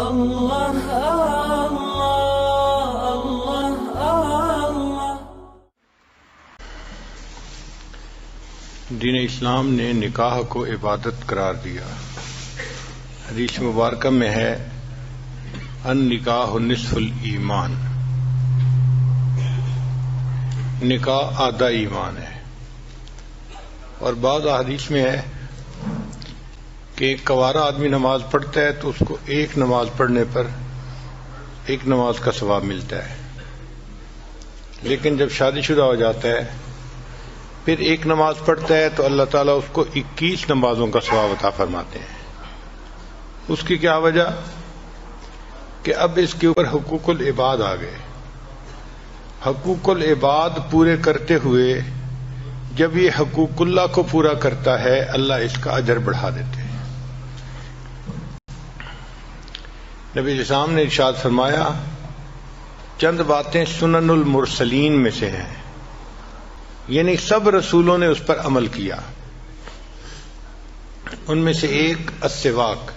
اللہ اللہ اللہ۔ دین اسلام نے نکاح کو عبادت قرار دیا۔ حدیث مبارکہ میں ہے النکاح نصف الایمان، نکاح آدھا ایمان ہے۔ اور بعض احادیث میں ہے کہ ایک کوارا آدمی نماز پڑھتا ہے تو اس کو ایک نماز پڑھنے پر ایک نماز کا ثواب ملتا ہے، لیکن جب شادی شدہ ہو جاتا ہے پھر ایک نماز پڑھتا ہے تو اللہ تعالیٰ اس کو 21 نمازوں کا ثواب عطا فرماتے ہیں۔ اس کی کیا وجہ؟ کہ اب اس کے اوپر حقوق العباد آ گئے۔ حقوق العباد پورے کرتے ہوئے جب یہ حقوق اللہ کو پورا کرتا ہے اللہ اس کا اجر بڑھا دیتے ہیں۔ نبی اسلام نے ارشاد فرمایا چند باتیں سنن المرسلین میں سے ہیں، یعنی سب رسولوں نے اس پر عمل کیا۔ ان میں سے ایک السواک،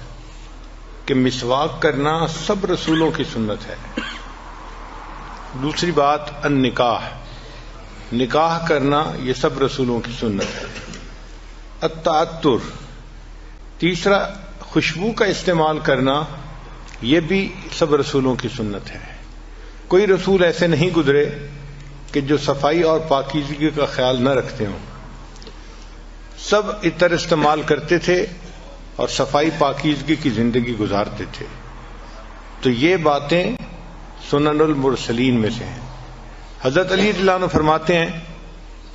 کہ مسواک کرنا سب رسولوں کی سنت ہے۔ دوسری بات النکاح، نکاح کرنا یہ سب رسولوں کی سنت ہے۔ التعطر، تیسرا خوشبو کا استعمال کرنا یہ بھی سب رسولوں کی سنت ہے۔ کوئی رسول ایسے نہیں گزرے کہ جو صفائی اور پاکیزگی کا خیال نہ رکھتے ہوں، سب عطر استعمال کرتے تھے اور صفائی پاکیزگی کی زندگی گزارتے تھے۔ تو یہ باتیں سنن المرسلین میں سے ہیں۔ حضرت علی رضی اللہ عنہ فرماتے ہیں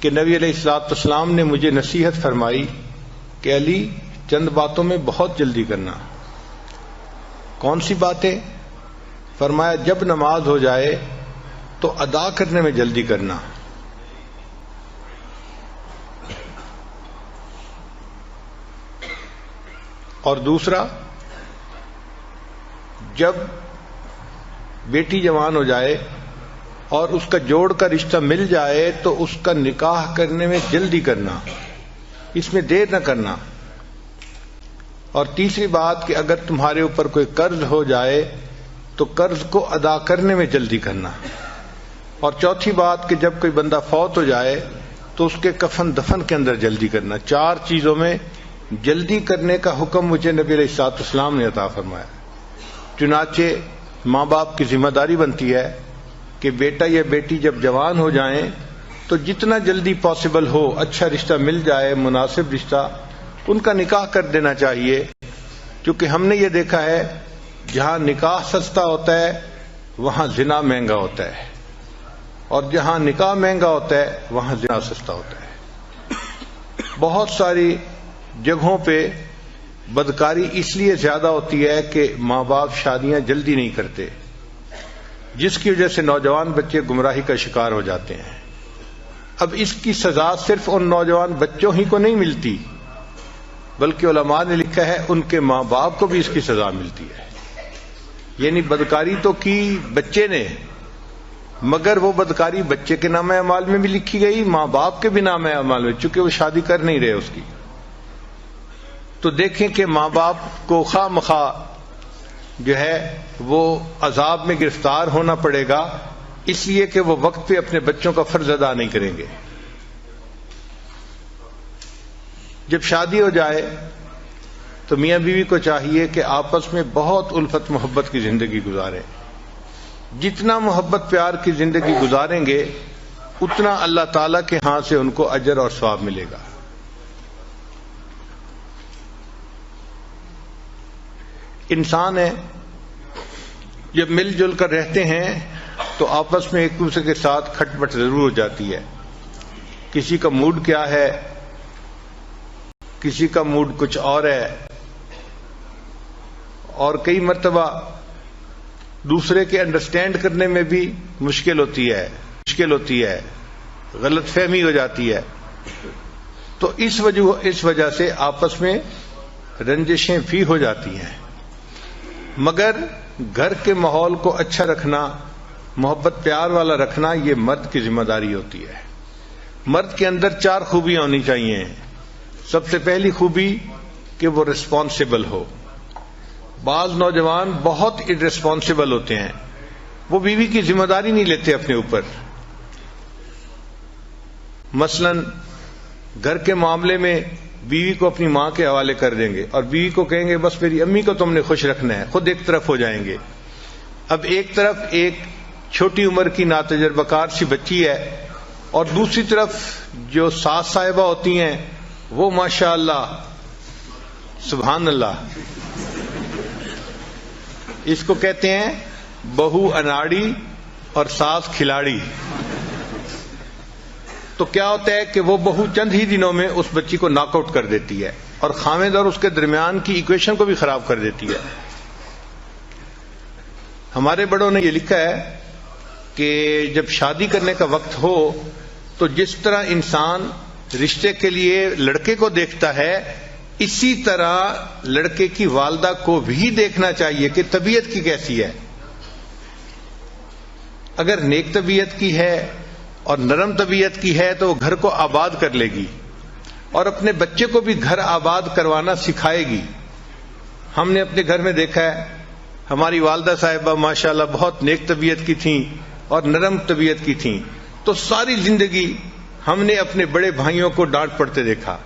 کہ نبی علیہ الصلوۃ والسلام نے مجھے نصیحت فرمائی کہ علی چند باتوں میں بہت جلدی کرنا۔ کون سی باتیں؟ فرمایا جب نماز ہو جائے تو ادا کرنے میں جلدی کرنا، اور دوسرا جب بیٹی جوان ہو جائے اور اس کا جوڑ کا رشتہ مل جائے تو اس کا نکاح کرنے میں جلدی کرنا، اس میں دیر نہ کرنا۔ اور تیسری بات کہ اگر تمہارے اوپر کوئی قرض ہو جائے تو قرض کو ادا کرنے میں جلدی کرنا۔ اور چوتھی بات کہ جب کوئی بندہ فوت ہو جائے تو اس کے کفن دفن کے اندر جلدی کرنا۔ 4 چیزوں میں جلدی کرنے کا حکم مجھے نبی علیہ الصلوۃ والسلام نے عطا فرمایا۔ چنانچہ ماں باپ کی ذمہ داری بنتی ہے کہ بیٹا یا بیٹی جب جوان ہو جائیں تو جتنا جلدی پاسبل ہو اچھا رشتہ مل جائے، مناسب رشتہ، ان کا نکاح کر دینا چاہیے، کیونکہ ہم نے یہ دیکھا ہے جہاں نکاح سستا ہوتا ہے وہاں زنا مہنگا ہوتا ہے، اور جہاں نکاح مہنگا ہوتا ہے وہاں زنا سستا ہوتا ہے۔ بہت ساری جگہوں پہ بدکاری اس لیے زیادہ ہوتی ہے کہ ماں باپ شادیاں جلدی نہیں کرتے، جس کی وجہ سے نوجوان بچے گمراہی کا شکار ہو جاتے ہیں۔ اب اس کی سزا صرف ان نوجوان بچوں ہی کو نہیں ملتی، بلکہ علماء نے لکھا ہے ان کے ماں باپ کو بھی اس کی سزا ملتی ہے۔ یعنی بدکاری تو کی بچے نے، مگر وہ بدکاری بچے کے نام اعمال میں بھی لکھی گئی، ماں باپ کے بھی نام اعمال میں، چونکہ وہ شادی کر نہیں رہے اس کی۔ تو دیکھیں کہ ماں باپ کو خواہ مخواہ جو ہے وہ عذاب میں گرفتار ہونا پڑے گا، اس لیے کہ وہ وقت پہ اپنے بچوں کا فرض ادا نہیں کریں گے۔ جب شادی ہو جائے تو میاں بیوی کو چاہیے کہ آپس میں بہت الفت محبت کی زندگی گزاریں۔ جتنا محبت پیار کی زندگی گزاریں گے اتنا اللہ تعالیٰ کے ہاں سے ان کو اجر اور ثواب ملے گا۔ انسان ہے، جب مل جل کر رہتے ہیں تو آپس میں ایک دوسرے کے ساتھ کھٹ پٹ ضرور ہو جاتی ہے۔ کسی کا موڈ کیا ہے، کسی کا موڈ کچھ اور ہے، اور کئی مرتبہ دوسرے کے انڈرسٹینڈ کرنے میں بھی مشکل ہوتی ہے، غلط فہمی ہو جاتی ہے۔ تو اس وجہ سے آپس میں رنجشیں بھی ہو جاتی ہیں۔ مگر گھر کے ماحول کو اچھا رکھنا، محبت پیار والا رکھنا، یہ مرد کی ذمہ داری ہوتی ہے۔ مرد کے اندر 4 خوبیاں ہونی چاہیے۔ سب سے پہلی خوبی کہ وہ رسپانسبل ہو، بعض نوجوان بہت irresponsible ہوتے ہیں، وہ بیوی کی ذمہ داری نہیں لیتے اپنے اوپر. مثلا گھر کے معاملے میں بیوی کو اپنی ماں کے حوالے کر دیں گے اور بیوی کو کہیں گے بس میری امی کو تم نے خوش رکھنا ہے، خود ایک طرف ہو جائیں گے. اب ایک طرف ایک چھوٹی عمر کی ناتجربہ کار سی بچی ہے اور دوسری طرف جو ساس صاحبہ ہوتی ہیں وہ ماشاء اللہ سبحان اللہ، اس کو کہتے ہیں بہو اناڑی اور ساس کھلاڑی. تو کیا ہوتا ہے کہ وہ بہو چند ہی دنوں میں اس بچی کو ناک آؤٹ کر دیتی ہے اور خاوند اور اس کے درمیان کی ایکویشن کو بھی خراب کر دیتی ہے. ہمارے بڑوں نے یہ لکھا ہے کہ جب شادی کرنے کا وقت ہو تو جس طرح انسان رشتے کے لیے لڑکے کو دیکھتا ہے، اسی طرح لڑکے کی والدہ کو بھی دیکھنا چاہیے کہ طبیعت کی کیسی ہے. اگر نیک طبیعت کی ہے اور نرم طبیعت کی ہے تو وہ گھر کو آباد کر لے گی اور اپنے بچے کو بھی گھر آباد کروانا سکھائے گی. ہم نے اپنے گھر میں دیکھا ہے ہماری والدہ صاحبہ ماشاءاللہ بہت نیک طبیعت کی تھیں اور نرم طبیعت کی تھیں، تو ساری زندگی ہم نے اپنے بڑے بھائیوں کو ڈانٹ پڑتے دیکھا.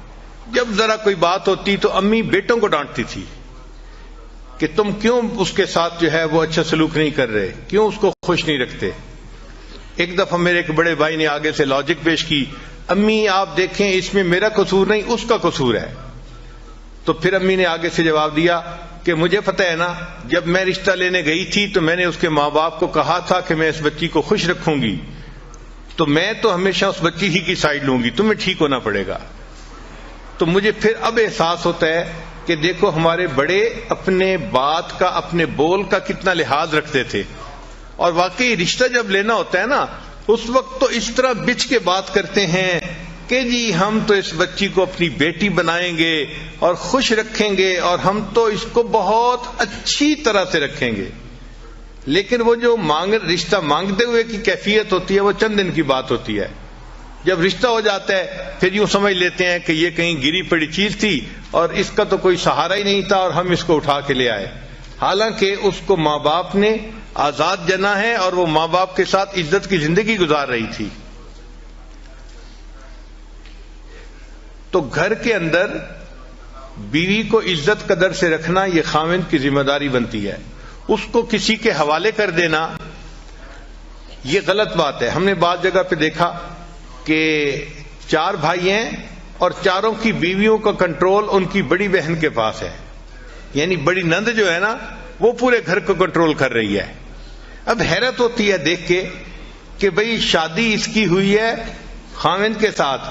جب ذرا کوئی بات ہوتی تو امی بیٹوں کو ڈانٹتی تھی کہ تم کیوں اس کے ساتھ جو ہے وہ اچھا سلوک نہیں کر رہے، کیوں اس کو خوش نہیں رکھتے. ایک دفعہ میرے ایک بڑے بھائی نے آگے سے لاجک پیش کی، امی آپ دیکھیں اس میں میرا قصور نہیں اس کا قصور ہے. تو پھر امی نے آگے سے جواب دیا کہ مجھے پتہ ہے نا، جب میں رشتہ لینے گئی تھی تو میں نے اس کے ماں باپ کو کہا تھا کہ میں اس بچی کو خوش رکھوں گی، تو میں تو ہمیشہ اس بچی ہی کی سائڈ لوں گی، تمہیں ٹھیک ہونا پڑے گا. تو مجھے پھر اب احساس ہوتا ہے کہ دیکھو ہمارے بڑے اپنے بات کا اپنے بول کا کتنا لحاظ رکھتے تھے، اور واقعی رشتہ جب لینا ہوتا ہے نا اس وقت تو اس طرح بچ کے بات کرتے ہیں کہ جی ہم تو اس بچی کو اپنی بیٹی بنائیں گے اور خوش رکھیں گے اور ہم تو اس کو بہت اچھی طرح سے رکھیں گے. لیکن وہ جو رشتہ مانگتے ہوئے کی کیفیت ہوتی ہے وہ چند دن کی بات ہوتی ہے. جب رشتہ ہو جاتا ہے پھر یوں سمجھ لیتے ہیں کہ یہ کہیں گری پڑی چیز تھی اور اس کا تو کوئی سہارا ہی نہیں تھا اور ہم اس کو اٹھا کے لے آئے، حالانکہ اس کو ماں باپ نے آزاد جنا ہے اور وہ ماں باپ کے ساتھ عزت کی زندگی گزار رہی تھی. تو گھر کے اندر بیوی کو عزت قدر سے رکھنا یہ خاوند کی ذمہ داری بنتی ہے. اس کو کسی کے حوالے کر دینا یہ غلط بات ہے. ہم نے بعض جگہ پہ دیکھا کہ 4 بھائی ہیں اور چاروں کی بیویوں کا کنٹرول ان کی بڑی بہن کے پاس ہے، یعنی بڑی نند جو ہے نا وہ پورے گھر کو کنٹرول کر رہی ہے. اب حیرت ہوتی ہے دیکھ کے کہ بھئی شادی اس کی ہوئی ہے خاوند کے ساتھ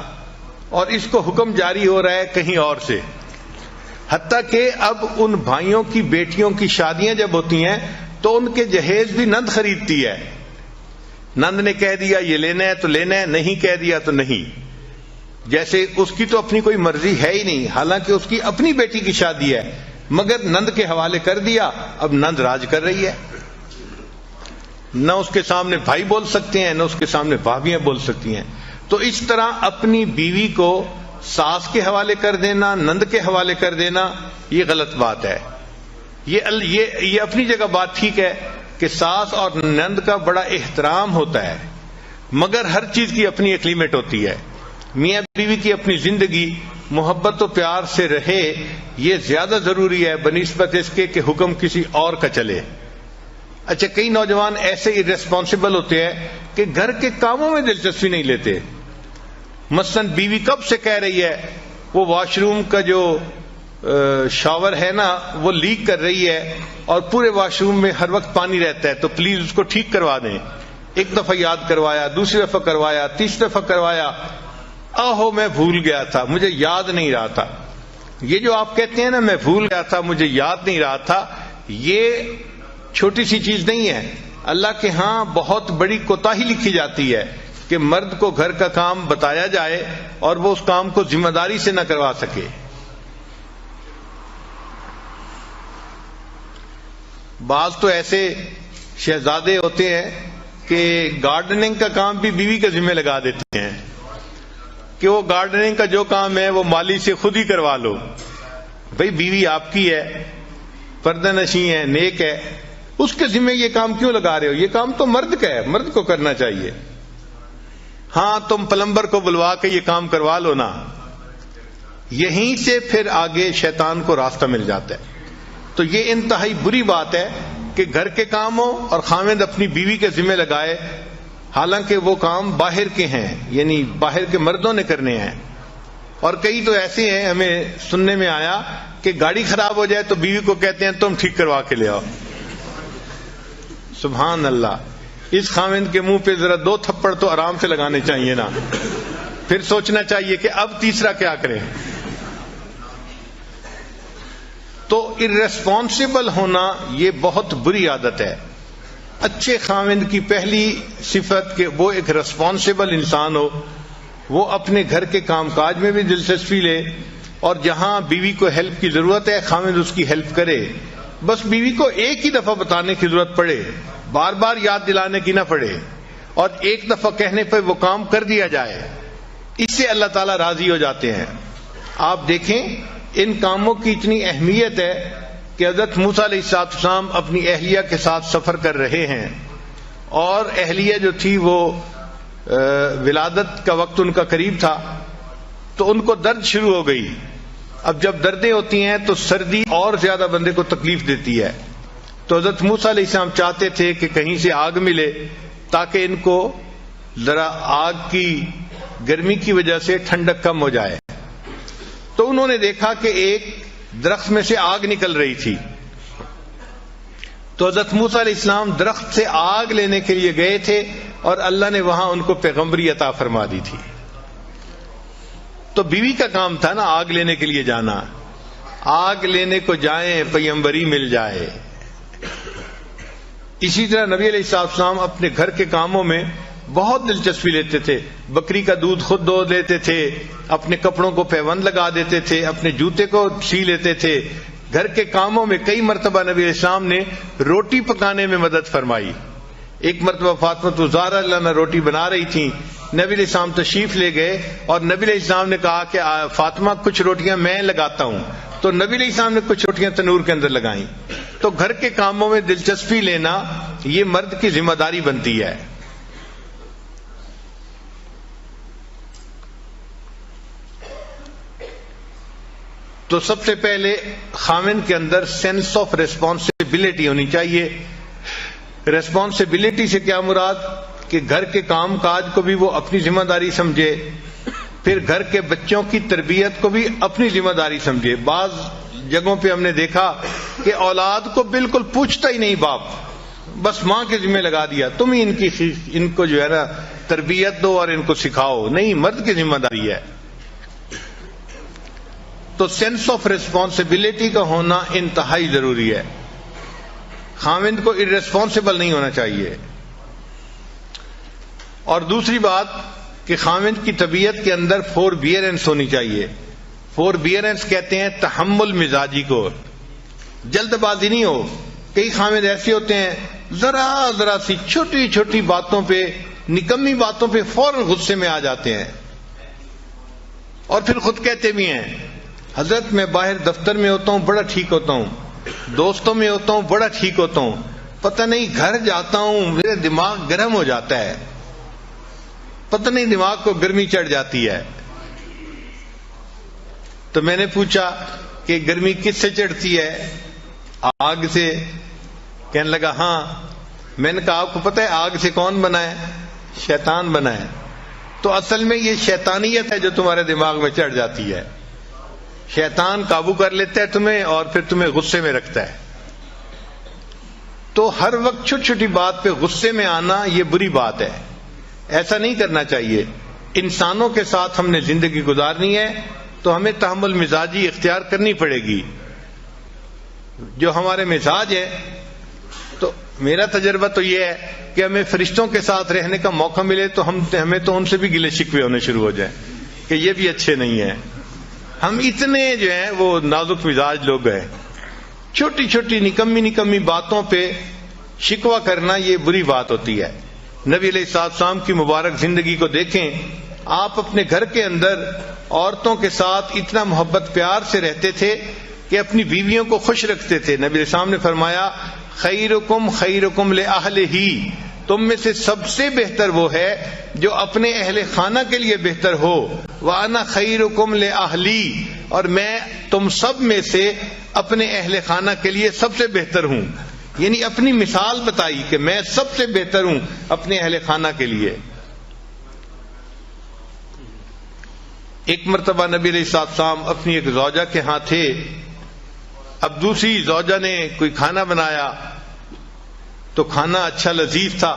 اور اس کو حکم جاری ہو رہا ہے کہیں اور سے. حتیٰ کہ اب ان بھائیوں کی بیٹیوں کی شادیاں جب ہوتی ہیں تو ان کے جہیز بھی نند خریدتی ہے. نند نے کہہ دیا یہ لینا ہے تو لینا ہے، نہیں کہہ دیا تو نہیں. جیسے اس کی تو اپنی کوئی مرضی ہے ہی نہیں، حالانکہ اس کی اپنی بیٹی کی شادی ہے، مگر نند کے حوالے کر دیا. اب نند راج کر رہی ہے، نہ اس کے سامنے بھائی بول سکتے ہیں نہ اس کے سامنے بھابیاں بول سکتی ہیں. تو اس طرح اپنی بیوی کو ساس کے حوالے کر دینا، نند کے حوالے کر دینا یہ غلط بات ہے. یہ اپنی جگہ بات ٹھیک ہے کہ ساس اور نند کا بڑا احترام ہوتا ہے، مگر ہر چیز کی اپنی ایک لیمٹ ہوتی ہے. میاں بیوی کی اپنی زندگی محبت و پیار سے رہے یہ زیادہ ضروری ہے بنسبت اس کے کہ حکم کسی اور کا چلے. اچھا کئی نوجوان ایسے irresponsible ہوتے ہیں کہ گھر کے کاموں میں دلچسپی نہیں لیتے. مثلا بیوی کب سے کہہ رہی ہے وہ واش روم کا جو شاور ہے نا وہ لیک کر رہی ہے اور پورے واش روم میں ہر وقت پانی رہتا ہے تو پلیز اس کو ٹھیک کروا دیں. ایک دفعہ یاد کروایا، دوسری دفعہ کروایا، تیسری دفعہ کروایا، آہو میں بھول گیا تھا مجھے یاد نہیں رہا تھا. یہ جو آپ کہتے ہیں نا میں بھول گیا تھا مجھے یاد نہیں رہا تھا، یہ چھوٹی سی چیز نہیں ہے. اللہ کے ہاں بہت بڑی کوتاہی لکھی جاتی ہے کہ مرد کو گھر کا کام بتایا جائے اور وہ اس کام کو ذمہ داری سے نہ کروا سکے. بعض تو ایسے شہزادے ہوتے ہیں کہ گارڈننگ کا کام بھی بیوی کے ذمہ لگا دیتے ہیں کہ وہ گارڈننگ کا جو کام ہے وہ مالی سے خود ہی کروا لو. بھئی بیوی آپ کی ہے، پردہ نشیں ہے، نیک ہے، اس کے ذمہ یہ کام کیوں لگا رہے ہو؟ یہ کام تو مرد کا ہے، مرد کو کرنا چاہیے. ہاں تم پلمبر کو بلوا کے یہ کام کروا لو نا. یہیں سے پھر آگے شیطان کو راستہ مل جاتا ہے. تو یہ انتہائی بری بات ہے کہ گھر کے کام ہو اور خاوند اپنی بیوی کے ذمہ لگائے، حالانکہ وہ کام باہر کے ہیں، یعنی باہر کے مردوں نے کرنے ہیں. اور کئی تو ایسے ہیں، ہمیں سننے میں آیا کہ گاڑی خراب ہو جائے تو بیوی کو کہتے ہیں تم ٹھیک کروا کے لے آؤ. سبحان اللہ. اس خاوند کے منہ پہ ذرا 2 تھپڑ تو آرام سے لگانے چاہیے نا، پھر سوچنا چاہیے کہ اب تیسرا کیا کریں. تو ارریسپانسبل ہونا یہ بہت بری عادت ہے. اچھے خاوند کی پہلی صفت کہ وہ ایک ریسپانسبل انسان ہو، وہ اپنے گھر کے کام کاج میں بھی دلچسپی لے، اور جہاں بیوی کو ہیلپ کی ضرورت ہے خاوند اس کی ہیلپ کرے. بس بیوی کو ایک ہی دفعہ بتانے کی ضرورت پڑے، بار بار یاد دلانے کی نہ پڑے، اور ایک دفعہ کہنے پہ وہ کام کر دیا جائے. اس سے اللہ تعالیٰ راضی ہو جاتے ہیں. آپ دیکھیں ان کاموں کی اتنی اہمیت ہے کہ حضرت موسیٰ علیہ السلام اپنی اہلیہ کے ساتھ سفر کر رہے ہیں، اور اہلیہ جو تھی وہ ولادت کا وقت ان کا قریب تھا، تو ان کو درد شروع ہو گئی. اب جب دردیں ہوتی ہیں تو سردی اور زیادہ بندے کو تکلیف دیتی ہے. تو حضرت موسیٰ علیہ السلام چاہتے تھے کہ کہیں سے آگ ملے تاکہ ان کو ذرا آگ کی گرمی کی وجہ سے ٹھنڈک کم ہو جائے. تو انہوں نے دیکھا کہ ایک درخت میں سے آگ نکل رہی تھی. تو حضرت موسیٰ علیہ السلام درخت سے آگ لینے کے لیے گئے تھے، اور اللہ نے وہاں ان کو پیغمبری عطا فرما دی تھی. تو بیوی کا کام تھا نا آگ لینے کے لیے جانا. آگ لینے کو جائیں پیغمبری مل جائے. اسی طرح نبی علیہ السلام اپنے گھر کے کاموں میں بہت دلچسپی لیتے تھے. بکری کا دودھ خود دو لیتے تھے، اپنے کپڑوں کو پیوند لگا دیتے تھے، اپنے جوتے کو سی لیتے تھے. گھر کے کاموں میں کئی مرتبہ نبی علیہ السلام نے روٹی پکانے میں مدد فرمائی. ایک مرتبہ فاطمہ الزہرا رضی اللہ عنہا روٹی بنا رہی تھیں، نبی علیہ السلام تشریف لے گئے، اور نبی علیہ السلام نے کہا کہ فاطمہ کچھ روٹیاں میں لگاتا ہوں. تو نبی علیہ السلام نے کچھ روٹیاں تنور کے اندر لگائیں. تو گھر کے کاموں میں دلچسپی لینا یہ مرد کی ذمہ داری بنتی ہے. تو سب سے پہلے خاوند کے اندر سینس آف ریسپانسبلٹی ہونی چاہیے. ریسپانسبلٹی سے کیا مراد؟ کہ گھر کے کام کاج کو بھی وہ اپنی ذمہ داری سمجھے، پھر گھر کے بچوں کی تربیت کو بھی اپنی ذمہ داری سمجھے. بعض جگہوں پہ ہم نے دیکھا کہ اولاد کو بالکل پوچھتا ہی نہیں باپ، بس ماں کے ذمہ لگا دیا تم ہی ان کو جو ہے نا تربیت دو اور ان کو سکھاؤ. نہیں، مرد کی ذمہ داری ہے. تو سینس آف ریسپانسبلٹی کا ہونا انتہائی ضروری ہے. خاوند کو ارریسپانسبل نہیں ہونا چاہیے. اور دوسری بات کہ خاوند کی طبیعت کے اندر فوربیئرنس ہونی چاہیے. فوربیئرنس کہتے ہیں تحمل مزاجی کو. جلد بازی نہیں ہو. کئی خاوند ایسے ہوتے ہیں ذرا سی چھوٹی چھوٹی باتوں پہ، نکمی باتوں پہ فوراً غصے میں آ جاتے ہیں، اور پھر خود کہتے بھی ہیں حضرت میں باہر دفتر میں ہوتا ہوں بڑا ٹھیک ہوتا ہوں، دوستوں میں ہوتا ہوں بڑا ٹھیک ہوتا ہوں، پتہ نہیں گھر جاتا ہوں میرے دماغ گرم ہو جاتا ہے، پتہ نہیں دماغ کو گرمی چڑھ جاتی ہے. تو میں نے پوچھا کہ گرمی کس سے چڑھتی ہے؟ آگ سے. کہنے لگا ہاں. میں نے کہا آپ کو پتہ ہے آگ سے کون بنا ہے؟ شیطان بنا ہے. تو اصل میں یہ شیطانیت ہے جو تمہارے دماغ میں چڑھ جاتی ہے. شیطان قابو کر لیتا ہے تمہیں اور پھر تمہیں غصے میں رکھتا ہے. تو ہر وقت چھوٹی چھوٹی بات پہ غصے میں آنا یہ بری بات ہے. ایسا نہیں کرنا چاہیے. انسانوں کے ساتھ ہم نے زندگی گزارنی ہے تو ہمیں تحمل مزاجی اختیار کرنی پڑے گی. جو ہمارے مزاج ہے، تو میرا تجربہ تو یہ ہے کہ ہمیں فرشتوں کے ساتھ رہنے کا موقع ملے تو ہمیں تو ان سے بھی گلے شکوے ہونے شروع ہو جائیں کہ یہ بھی اچھے نہیں ہیں. ہم اتنے جو ہیں وہ نازک مزاج لوگ ہیں. چھوٹی چھوٹی نکمی باتوں پہ شکوہ کرنا یہ بری بات ہوتی ہے. نبی علیہ السلام کی مبارک زندگی کو دیکھیں. آپ اپنے گھر کے اندر عورتوں کے ساتھ اتنا محبت پیار سے رہتے تھے کہ اپنی بیویوں کو خوش رکھتے تھے. نبی علیہ السلام نے فرمایا خیرکم خیرکم لأہلہ، تم میں سے سب سے بہتر وہ ہے جو اپنے اہل خانہ کے لیے بہتر ہو. وَأَنَا خَيْرُكُمْ لِأَهْلِي، اور میں تم سب میں سے اپنے اہل خانہ کے لیے سب سے بہتر ہوں. یعنی اپنی مثال بتائی کہ میں سب سے بہتر ہوں اپنے اہل خانہ کے لیے. ایک مرتبہ نبی علیہ السلام اپنی ایک زوجہ کے ہاں تھے. اب دوسری زوجہ نے کوئی کھانا بنایا تو کھانا اچھا لذیذ تھا.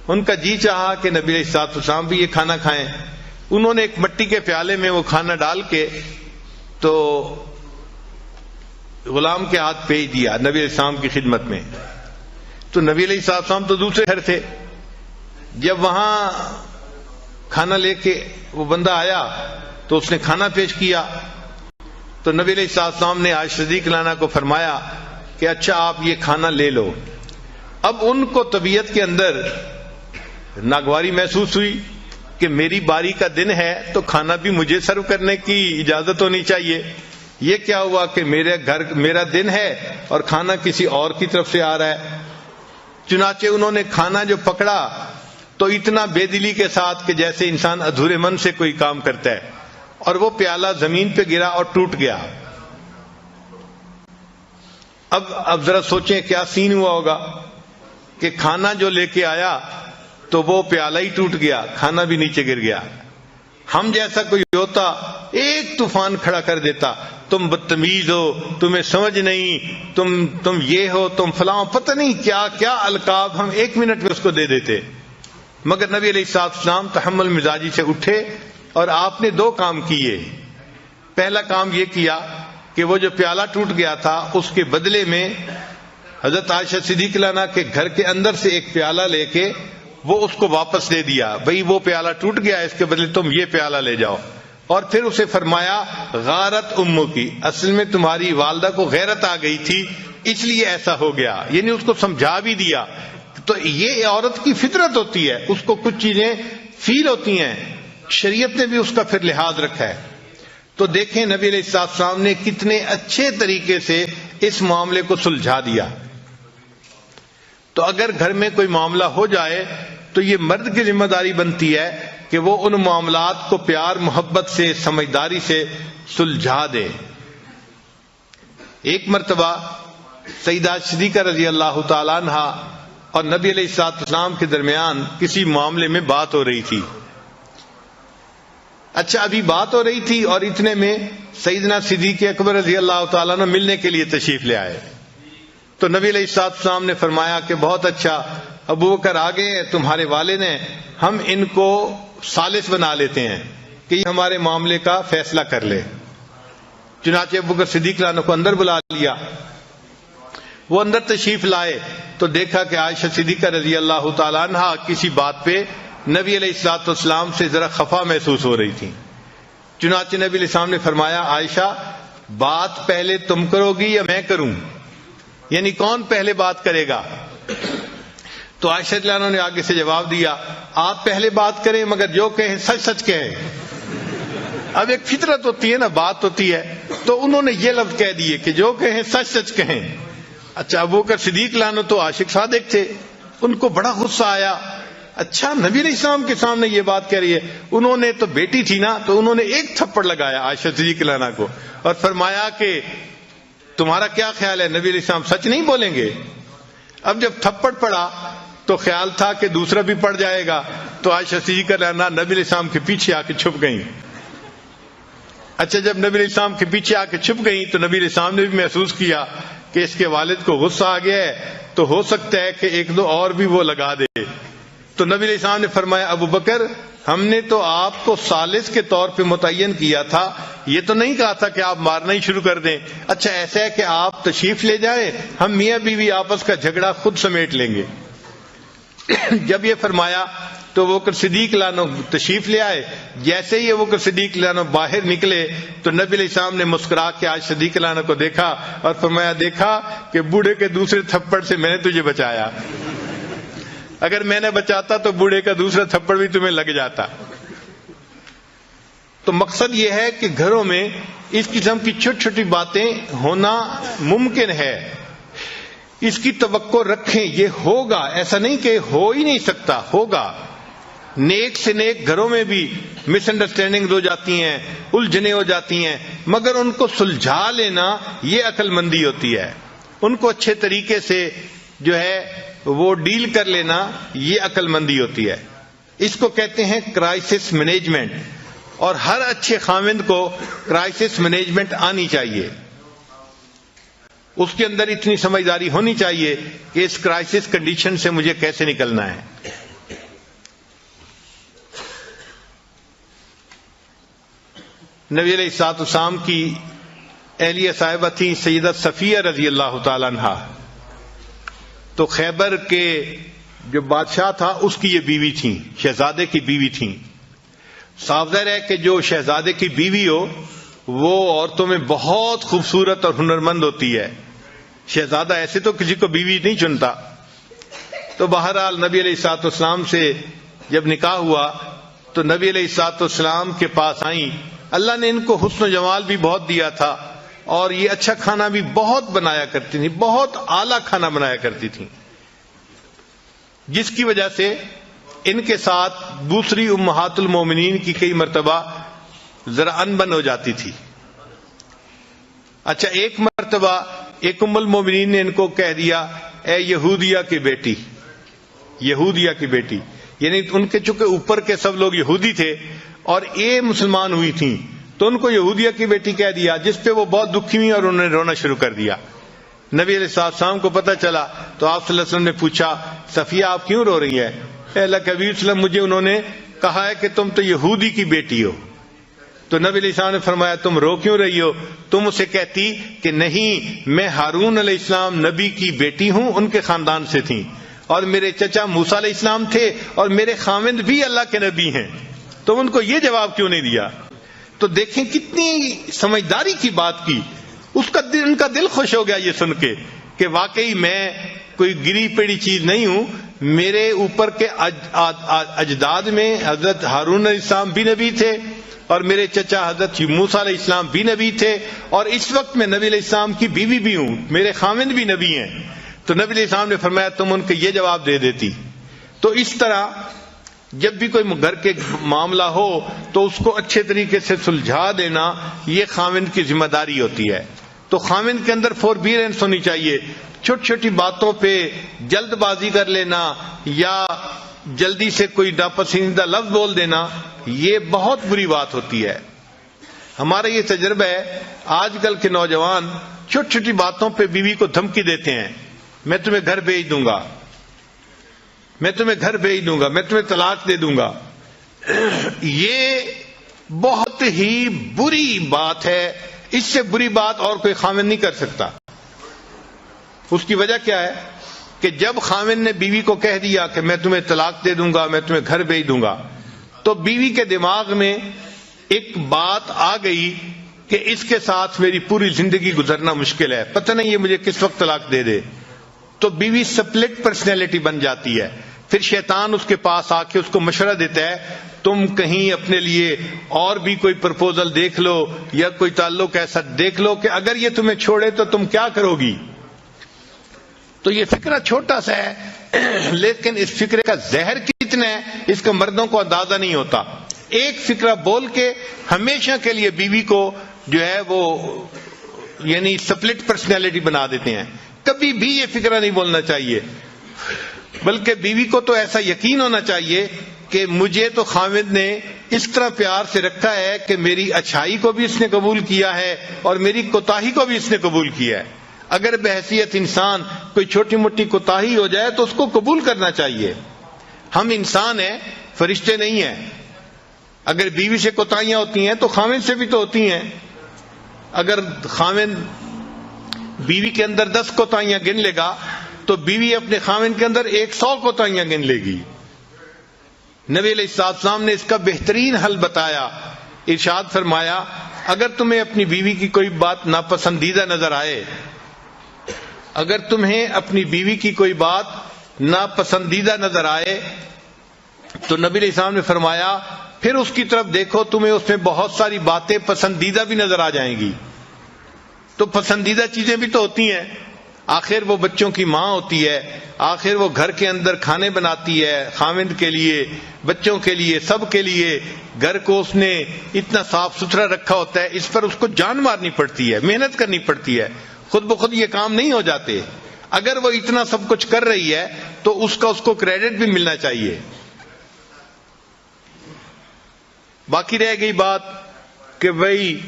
ان کا جی چاہا کہ نبی علیہ السلام بھی یہ کھانا کھائیں. انہوں نے ایک مٹی کے پیالے میں وہ کھانا ڈال کے تو غلام کے ہاتھ بھیج دیا نبی علیہ السلام کی خدمت میں. تو نبی علیہ السلام تو دوسرے گھر تھے. جب وہاں کھانا لے کے وہ بندہ آیا تو اس نے کھانا پیش کیا تو نبی علیہ السلام نے عائشہ صدیقہ عنہا کو فرمایا کہ اچھا آپ یہ کھانا لے لو. اب ان کو طبیعت کے اندر ناگواری محسوس ہوئی کہ میری باری کا دن ہے تو کھانا بھی مجھے سرو کرنے کی اجازت ہونی چاہیے. یہ کیا ہوا کہ میرا دن ہے اور کھانا کسی اور کی طرف سے آ رہا ہے. چنانچہ انہوں نے کھانا جو پکڑا تو اتنا بے دلی کے ساتھ کہ جیسے انسان ادھورے من سے کوئی کام کرتا ہے، اور وہ پیالہ زمین پہ گرا اور ٹوٹ گیا. اب ذرا سوچیں کیا سین ہوا ہوگا کہ کھانا جو لے کے آیا تو وہ پیالہ ہی ٹوٹ گیا، کھانا بھی نیچے گر گیا. ہم جیسا کوئی ہوتا ایک طوفان کھڑا کر دیتا، تم بدتمیز ہو، تمہیں سمجھ نہیں، تم یہ ہو، تم فلاں، پتہ نہیں کیا کیا القاب ہم ایک منٹ میں اس کو دے دیتے. مگر نبی علیہ السلام تحمل مزاجی سے اٹھے اور آپ نے دو کام کیے. پہلا کام یہ کیا کہ وہ جو پیالہ ٹوٹ گیا تھا اس کے بدلے میں حضرت عائشہ صدیقہ عنہا کے گھر کے اندر سے ایک پیالہ لے کے وہ اس کو واپس دے دیا. بھئی وہ پیالہ ٹوٹ گیا، اس کے بدلے تم یہ پیالہ لے جاؤ. اور پھر اسے فرمایا غارت امو کی، اصل میں تمہاری والدہ کو غیرت آ گئی تھی اس لیے ایسا ہو گیا. یعنی اس کو سمجھا بھی دیا. تو یہ عورت کی فطرت ہوتی ہے، اس کو کچھ چیزیں فیل ہوتی ہیں، شریعت نے بھی اس کا پھر لحاظ رکھا ہے. تو دیکھیں نبی علیہ السلام نے کتنے اچھے طریقے سے اس معاملے کو سلجھا دیا. تو اگر گھر میں کوئی معاملہ ہو جائے تو یہ مرد کی ذمہ داری بنتی ہے کہ وہ ان معاملات کو پیار محبت سے سمجھداری سے سلجھا دے. ایک مرتبہ سیدہ صدیقہ رضی اللہ تعالی عنہا اور نبی علیہ السلام کے درمیان کسی معاملے میں بات ہو رہی تھی. اچھا ابھی بات ہو رہی تھی اور اتنے میں سیدنا صدیق اکبر رضی اللہ تعالیٰ عنہ ملنے کے لیے تشریف لے آئے. تو نبی علیہ السلام نے فرمایا کہ بہت اچھا، ابو بکر آگے ہیں، تمہارے والد ہیں، ہم ان کو ثالث بنا لیتے ہیں کہ یہ ہمارے معاملے کا فیصلہ کر لے. چنانچہ ابو بکر صدیق عنہ کو اندر بلا لیا. وہ اندر تشریف لائے تو دیکھا کہ عائشہ صدیقہ رضی اللہ تعالی عنہ کسی بات پہ نبی علیہ السلام سے ذرا خفا محسوس ہو رہی تھی. چنانچہ نبی علیہ السلام نے فرمایا عائشہ بات پہلے تم کرو گی یا میں کروں؟ یعنی کون پہلے بات کرے گا؟ تو عائشہ رضی اللہ عنہا نے آگے سے جواب دیا آپ پہلے بات کریں مگر جو کہیں سچ سچ کہیں. اب ایک فطرت ہوتی ہے نا، بات ہوتی ہے، تو انہوں نے یہ لفظ کہہ دیے کہ جو کہیں سچ سچ کہیں. اچھا ابو بکر صدیق عنہ تو عاشق صادق تھے، ان کو بڑا غصہ آیا. اچھا نبی علیہ السلام کے سامنے یہ بات کہہ رہی ہے. انہوں نے تو بیٹی تھی نا، تو انہوں نے ایک تھپڑ لگایا عائشہ صدیقہ عنہ کو اور فرمایا کہ تمہارا کیا خیال ہے نبی علیہ السلام سچ نہیں بولیں گے؟ اب جب تھپڑ پڑا تو خیال تھا کہ دوسرا بھی پڑ جائے گا، تو عائشہ صدیقہ عنہ نبی علیہ السلام کے پیچھے آ کے چھپ گئیں. اچھا جب نبی علیہ السلام کے پیچھے آ کے چھپ گئیں تو نبی علیہ السلام نے بھی محسوس کیا کہ اس کے والد کو غصہ آ گیا ہے، تو ہو سکتا ہے کہ ایک دو اور بھی وہ لگا دے. تو نبی علیہ السلام نے فرمایا ابو بکر ہم نے تو آپ کو ثالث کے طور پہ متعین کیا تھا، یہ تو نہیں کہا تھا کہ آپ مارنا ہی شروع کر دیں. اچھا ایسا ہے کہ آپ تشریف لے جائیں، ہم میاں بیوی آپس کا جھگڑا خود سمیٹ لیں گے. جب یہ فرمایا تو ابو بکر صدیق عنہ تشریف لے آئے. جیسے ہی ابو بکر صدیق عنہ باہر نکلے تو نبی علیہ السلام نے مسکرا کے عائشہ صدیق عنہ کو دیکھا اور فرمایا دیکھا کہ بوڑھے کے دوسرے تھپڑ سے میں نے تجھے بچایا، اگر میں نے بچاتا تو بوڑھے کا دوسرا تھپڑ بھی تمہیں لگ جاتا. تو مقصد یہ ہے کہ گھروں میں اس قسم کی چھوٹی چھوٹی باتیں ہونا ممکن ہے، اس کی توقع رکھیں، یہ ہوگا، ایسا نہیں کہ ہو ہی نہیں سکتا، ہوگا۔ نیک سے نیک گھروں میں بھی مس انڈرسٹینڈنگ ہو جاتی ہیں، الجھنیں ہو جاتی ہیں، مگر ان کو سلجھا لینا یہ عقل مندی ہوتی ہے، ان کو اچھے طریقے سے جو ہے وہ ڈیل کر لینا یہ عقل مندی ہوتی ہے۔ اس کو کہتے ہیں کرائسس مینجمنٹ، اور ہر اچھے خاوند کو کرائسس مینجمنٹ آنی چاہیے، اس کے اندر اتنی سمجھداری ہونی چاہیے کہ اس کرائسس کنڈیشن سے مجھے کیسے نکلنا ہے۔ نبی علیہ الصلوۃ والسلام کی اہلیہ صاحبہ تھی سیدہ صفیہ رضی اللہ تعالی عنہا، تو خیبر کے جو بادشاہ تھا اس کی یہ بیوی تھیں، شہزادے کی بیوی تھیں۔ صاف ظاہر ہے کہ جو شہزادے کی بیوی ہو وہ عورتوں میں بہت خوبصورت اور ہنرمند ہوتی ہے، شہزادہ ایسے تو کسی کو بیوی نہیں چنتا۔ تو بہرحال نبی علیہ الصلوۃ والسلام سے جب نکاح ہوا تو نبی علیہ الصلوۃ والسلام کے پاس آئیں۔ اللہ نے ان کو حسن و جمال بھی بہت دیا تھا، اور یہ اچھا کھانا بھی بہت بنایا کرتی تھیں، بہت اعلیٰ کھانا بنایا کرتی تھیں، جس کی وجہ سے ان کے ساتھ دوسری امہات المومنین کی کئی مرتبہ ذرا انبن ہو جاتی تھی۔ اچھا، ایک مرتبہ ایک ام المومنین نے ان کو کہہ دیا، اے یہودیہ کی بیٹی، یہودیہ کی بیٹی، یعنی ان کے چونکہ اوپر کے سب لوگ یہودی تھے اور یہ مسلمان ہوئی تھیں، تو ان کو یہودیہ کی بیٹی کہہ دیا، جس پہ وہ بہت دکھی ہوئی اور انہوں نے رونا شروع کر دیا۔ نبی علیہ السلام کو پتہ چلا تو آپ صلی اللہ علیہ وسلم نے پوچھا، صفیہ آپ کیوں رو رہی ہیں؟ اے اللہ کے حبیب صلی اللہ علیہ وسلم، مجھے انہوں نے کہا ہے کہ تم تو یہودی کی بیٹی ہو۔ تو نبی علیہ السلام نے فرمایا، تم رو کیوں رہی ہو؟ تم اسے کہتی کہ نہیں، میں ہارون علیہ السلام نبی کی بیٹی ہوں، ان کے خاندان سے تھیں، اور میرے چچا موسیٰ علیہ السلام تھے، اور میرے خاوند بھی اللہ کے نبی ہیں۔ تم ان کو یہ جواب کیوں نہیں دیا؟ تو دیکھیں کتنی سمجھداری کی بات کی، ان کا دل خوش ہو گیا یہ سن کے کہ واقعی میں کوئی گری پیڑی چیز نہیں ہوں، میرے اوپر کے اجداد میں حضرت ہارون علیہ السلام بھی نبی تھے، اور میرے چچا حضرت موسیٰ علیہ السلام بھی نبی تھے، اور اس وقت میں نبی علیہ السلام کی بیوی بھی ہوں، میرے خاوند بھی نبی ہیں۔ تو نبی علیہ السلام نے فرمایا تم ان کو یہ جواب دے دیتی۔ تو اس طرح جب بھی کوئی گھر کے معاملہ ہو تو اس کو اچھے طریقے سے سلجھا دینا یہ خاوند کی ذمہ داری ہوتی ہے۔ تو خاوند کے اندر فوربیرنس ہونی چاہیے، چھوٹی چھوٹی باتوں پہ جلد بازی کر لینا یا جلدی سے کوئی ناپسندیدہ لفظ بول دینا یہ بہت بری بات ہوتی ہے۔ ہمارا یہ تجربہ ہے، آج کل کے نوجوان چھوٹی چھوٹی باتوں پہ بیوی کو دھمکی دیتے ہیں، میں تمہیں گھر بھیج دوں گا، میں تمہیں گھر بھیج دوں گا، میں تمہیں طلاق دے دوں گا۔ یہ بہت ہی بری بات ہے، اس سے بری بات اور کوئی خاوند نہیں کر سکتا۔ اس کی وجہ کیا ہے کہ جب خاوند نے بیوی کو کہہ دیا کہ میں تمہیں طلاق دے دوں گا، میں تمہیں گھر بھیج دوں گا، تو بیوی کے دماغ میں ایک بات آ گئی کہ اس کے ساتھ میری پوری زندگی گزرنا مشکل ہے، پتہ نہیں یہ مجھے کس وقت طلاق دے دے۔ تو بیوی سپلٹ پرسنالٹی بن جاتی ہے، پھر شیطان اس کے پاس آ کے اس کو مشورہ دیتا ہے تم کہیں اپنے لیے اور بھی کوئی پرپوزل دیکھ لو یا کوئی تعلق ایسا دیکھ لو کہ اگر یہ تمہیں چھوڑے تو تم کیا کرو گی۔ تو یہ فکرہ چھوٹا سا ہے، لیکن اس فکرے کا زہر کتنا ہے اس کا مردوں کو اندازہ نہیں ہوتا۔ ایک فکرہ بول کے ہمیشہ کے لیے بیوی کو جو ہے وہ یعنی سپلٹ پرسنالٹی بنا دیتے ہیں۔ کبھی بھی یہ فکرہ نہیں بولنا چاہیے، بلکہ بیوی کو تو ایسا یقین ہونا چاہیے کہ مجھے تو خاوند نے اس طرح پیار سے رکھا ہے کہ میری اچھائی کو بھی اس نے قبول کیا ہے اور میری کوتاہی کو بھی اس نے قبول کیا ہے۔ اگر بحیثیت انسان کوئی چھوٹی موٹی کوتاہی ہو جائے تو اس کو قبول کرنا چاہیے۔ ہم انسان ہیں، فرشتے نہیں ہیں۔ اگر بیوی سے کوتاہیاں ہوتی ہیں تو خاوند سے بھی تو ہوتی ہیں۔ اگر خاوند بیوی کے اندر 10 کوتاہیاں گن لے گا تو بیوی اپنے خاوند کے اندر 100 کوتاہیاں گن لے گی۔ نبی علیہ السلام نے اس کا بہترین حل بتایا، ارشاد فرمایا اگر تمہیں اپنی بیوی کی کوئی بات ناپسندیدہ نظر آئے، اگر تمہیں اپنی بیوی کی کوئی بات ناپسندیدہ نظر آئے تو نبی علیہ السلام نے فرمایا پھر اس کی طرف دیکھو، تمہیں اس میں بہت ساری باتیں پسندیدہ بھی نظر آ جائیں گی. تو پسندیدہ چیزیں بھی تو ہوتی ہیں. آخر وہ بچوں کی ماں ہوتی ہے، آخر وہ گھر کے اندر کھانے بناتی ہے، خاوند کے لیے، بچوں کے لیے، سب کے لیے. گھر کو اس نے اتنا صاف ستھرا رکھا ہوتا ہے، اس پر اس کو جان مارنی پڑتی ہے، محنت کرنی پڑتی ہے. خود بخود یہ کام نہیں ہو جاتے. اگر وہ اتنا سب کچھ کر رہی ہے تو اس کو کریڈٹ بھی ملنا چاہیے. باقی رہ گئی بات کہ بھئی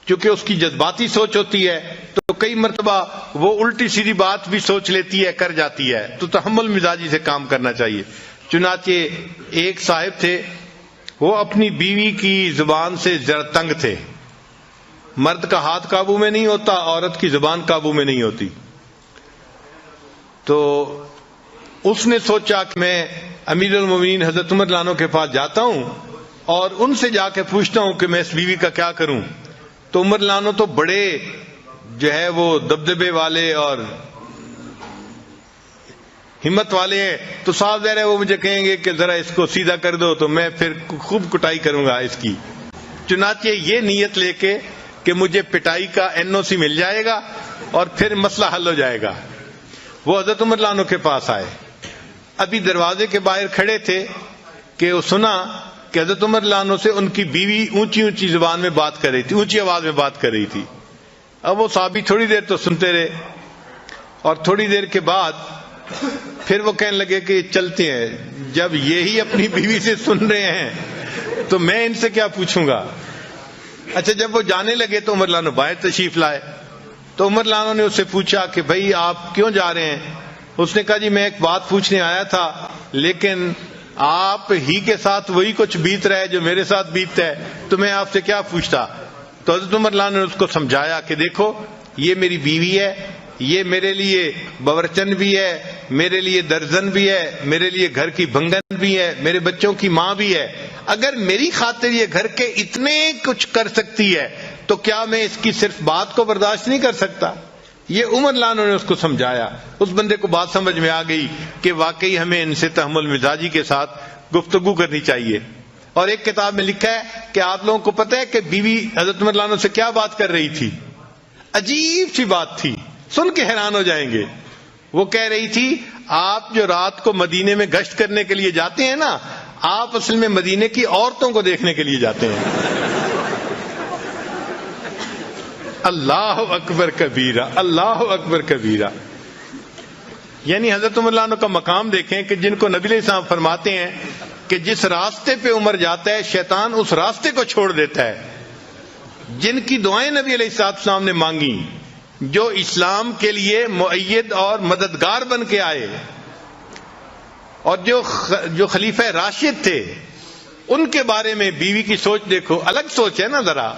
چونکہ اس کی جذباتی سوچ ہوتی ہے تو کئی مرتبہ وہ الٹی سیدھی بات بھی سوچ لیتی ہے، کر جاتی ہے. تو تحمل مزاجی سے کام کرنا چاہیے. چنانچہ ایک صاحب تھے، وہ اپنی بیوی کی زبان سے ذرا تنگ تھے. مرد کا ہاتھ قابو میں نہیں ہوتا، عورت کی زبان قابو میں نہیں ہوتی. تو اس نے سوچا کہ میں امیر المومنین حضرت عمر رضی اللہ عنہ کے پاس جاتا ہوں اور ان سے جا کے پوچھتا ہوں کہ میں اس بیوی کا کیا کروں. تو عمر رضی اللہ عنہ تو بڑے جو ہے وہ دبدبے والے اور ہمت والے ہیں. تو صاف ظاہر ہے وہ مجھے کہیں گے کہ ذرا اس کو سیدھا کر دو، تو میں پھر خوب کٹائی کروں گا اس کی. چنانچہ یہ نیت لے کے کہ مجھے پٹائی کا NOC مل جائے گا اور پھر مسئلہ حل ہو جائے گا، وہ حضرت عمر رضی اللہ عنہ کے پاس آئے. ابھی دروازے کے باہر کھڑے تھے کہ وہ سنا کہ حضرت عمر رضی اللہ عنہ سے ان کی بیوی اونچی اونچی زبان میں بات کر رہی تھی، اونچی آواز میں بات کر رہی تھی. اب وہ صحابی تھوڑی دیر تو سنتے رہے اور تھوڑی دیر کے بعد پھر وہ کہنے لگے کہ چلتے ہیں. جب یہی اپنی بیوی سے سن رہے ہیں تو میں ان سے کیا پوچھوں گا. اچھا جب وہ جانے لگے تو عمر رضی اللہ عنہ باہر تشریف لائے. تو عمر رضی اللہ عنہ نے اس سے پوچھا کہ بھائی آپ کیوں جا رہے ہیں؟ اس نے کہا جی میں ایک بات پوچھنے آیا تھا، لیکن آپ ہی کے ساتھ وہی کچھ بیت رہا ہے جو میرے ساتھ بیتتا ہے، تو میں آپ سے کیا پوچھتا. تو حضرت عمر رضی اللہ عنہ نے اس کو سمجھایا کہ دیکھو یہ میری بیوی ہے، یہ میرے لیے باورچن بھی ہے، میرے لیے درزن بھی ہے، میرے لیے گھر کی بھنگن بھی ہے، میرے بچوں کی ماں بھی ہے. اگر میری خاطر یہ گھر کے اتنے کچھ کر سکتی ہے تو کیا میں اس کی صرف بات کو برداشت نہیں کر سکتا. یہ عمر رضی اللہ عنہ نے اس کو سمجھایا. اس بندے کو بات سمجھ میں آ گئی کہ واقعی ہمیں ان سے تحمل مزاجی کے ساتھ گفتگو کرنی چاہیے. اور ایک کتاب میں لکھا ہے کہ آپ لوگوں کو پتہ ہے کہ بیوی حضرت عمر رضی اللہ عنہ سے کیا بات کر رہی تھی؟ عجیب سی بات تھی، سن کے حیران ہو جائیں گے. وہ کہہ رہی تھی آپ جو رات کو مدینے میں گشت کرنے کے لیے جاتے ہیں نا، آپ اصل میں مدینے کی عورتوں کو دیکھنے کے لیے جاتے ہیں. اللہ اکبر کبیرہ، اللہ اکبر کبیرہ. یعنی حضرت عمر رضی اللہ عنہ کا مقام دیکھیں کہ جن کو نبی علیہ السلام فرماتے ہیں کہ جس راستے پہ عمر جاتا ہے شیطان اس راستے کو چھوڑ دیتا ہے. جن کی دعائیں نبی علیہ السلام نے مانگی، جو اسلام کے لیے مؤید اور مددگار بن کے آئے، اور جو خلیفہ راشد تھے، ان کے بارے میں بیوی کی سوچ دیکھو، الگ سوچ ہے نا ذرا.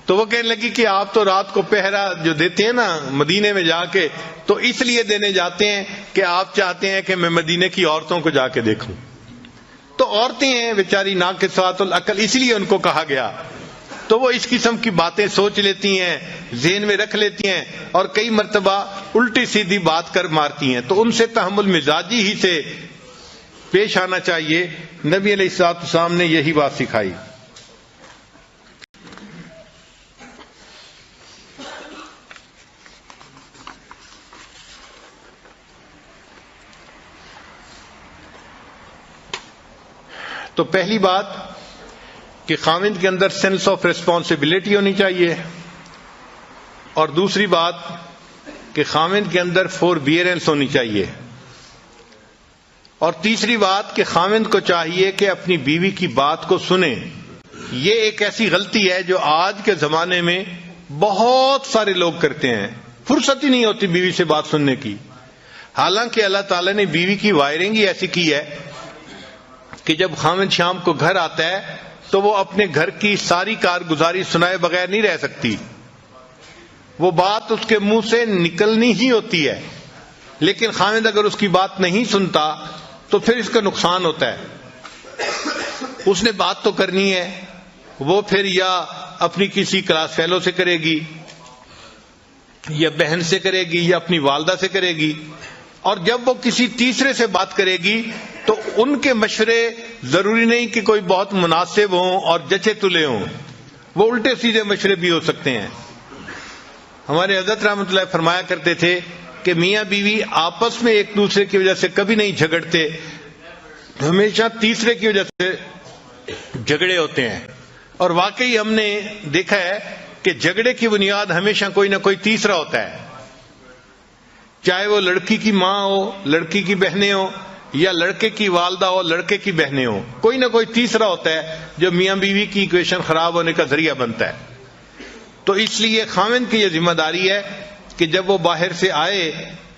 تو وہ کہنے لگی کہ آپ تو رات کو پہرا جو دیتے ہیں نا مدینے میں جا کے، تو اس لیے دینے جاتے ہیں کہ آپ چاہتے ہیں کہ میں مدینے کی عورتوں کو جا کے دیکھوں. تو عورتیں ہیں بیچاری ناقصات العقل، اس لیے ان کو کہا گیا. تو وہ اس قسم کی باتیں سوچ لیتی ہیں، ذہن میں رکھ لیتی ہیں اور کئی مرتبہ الٹی سیدھی بات کر مارتی ہیں. تو ان سے تحمل مزاجی ہی سے پیش آنا چاہیے. نبی علیہ السلام نے یہی بات سکھائی. تو پہلی بات کہ خاوند کے اندر سینس آف ریسپانسبلٹی ہونی چاہیے، اور دوسری بات کہ خاوند کے اندر فوربیئرنس ہونی چاہیے، اور تیسری بات کہ خاوند کو چاہیے کہ اپنی بیوی کی بات کو سنے. یہ ایک ایسی غلطی ہے جو آج کے زمانے میں بہت سارے لوگ کرتے ہیں. فرصت ہی نہیں ہوتی بیوی سے بات سننے کی. حالانکہ اللہ تعالیٰ نے بیوی کی وائرنگ ہی ایسی کی ہے کہ جب خاوند شام کو گھر آتا ہے تو وہ اپنے گھر کی ساری کارگزاری سنائے بغیر نہیں رہ سکتی. وہ بات اس کے منہ سے نکلنی ہی ہوتی ہے. لیکن خاوند اگر اس کی بات نہیں سنتا تو پھر اس کا نقصان ہوتا ہے. اس نے بات تو کرنی ہے، وہ پھر یا اپنی کسی کلاس فیلو سے کرے گی، یا بہن سے کرے گی، یا اپنی والدہ سے کرے گی. اور جب وہ کسی تیسرے سے بات کرے گی تو ان کے مشورے ضروری نہیں کہ کوئی بہت مناسب ہوں اور جچے تلے ہوں، وہ الٹے سیدھے مشورے بھی ہو سکتے ہیں۔ ہمارے حضرت رحمۃ اللہ فرمایا کرتے تھے کہ میاں بیوی آپس میں ایک دوسرے کی وجہ سے کبھی نہیں جھگڑتے، ہمیشہ تیسرے کی وجہ سے جھگڑے ہوتے ہیں۔ اور واقعی ہم نے دیکھا ہے کہ جھگڑے کی بنیاد ہمیشہ کوئی نہ کوئی تیسرا ہوتا ہے، چاہے وہ لڑکی کی ماں ہو، لڑکی کی بہنیں ہو، یا لڑکے کی والدہ ہو، لڑکے کی بہنیں ہو، کوئی نہ کوئی تیسرا ہوتا ہے جو میاں بیوی کی ایکویشن خراب ہونے کا ذریعہ بنتا ہے۔ تو اس لیے خاوند کی یہ ذمہ داری ہے کہ جب وہ باہر سے آئے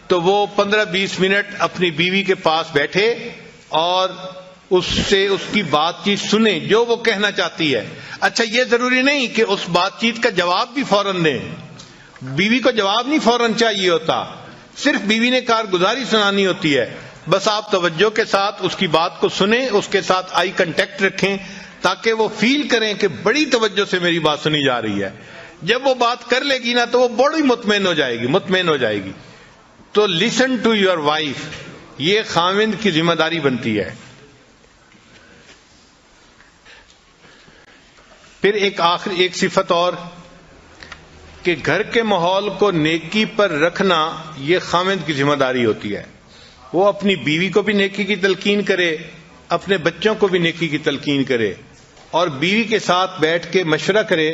تو وہ 15-20 منٹ اپنی بیوی کے پاس بیٹھے اور اس سے اس کی بات چیت سنیں جو وہ کہنا چاہتی ہے۔ اچھا، یہ ضروری نہیں کہ اس بات چیت کا جواب بھی فوراً دیں، بیوی کو جواب نہیں فوراً چاہیے ہوتا، صرف بیوی نے کارگزاری سنانی ہوتی ہے۔ بس آپ توجہ کے ساتھ اس کی بات کو سنیں، اس کے ساتھ آئی کنٹیکٹ رکھیں تاکہ وہ فیل کریں کہ بڑی توجہ سے میری بات سنی جا رہی ہے۔ جب وہ بات کر لے گی نا تو وہ بڑی مطمئن ہو جائے گی۔ تو لسن ٹو یور وائف، یہ خاوند کی ذمہ داری بنتی ہے۔ پھر ایک صفت اور کہ گھر کے ماحول کو نیکی پر رکھنا، یہ خاوند کی ذمہ داری ہوتی ہے۔ وہ اپنی بیوی کو بھی نیکی کی تلقین کرے، اپنے بچوں کو بھی نیکی کی تلقین کرے، اور بیوی کے ساتھ بیٹھ کے مشورہ کرے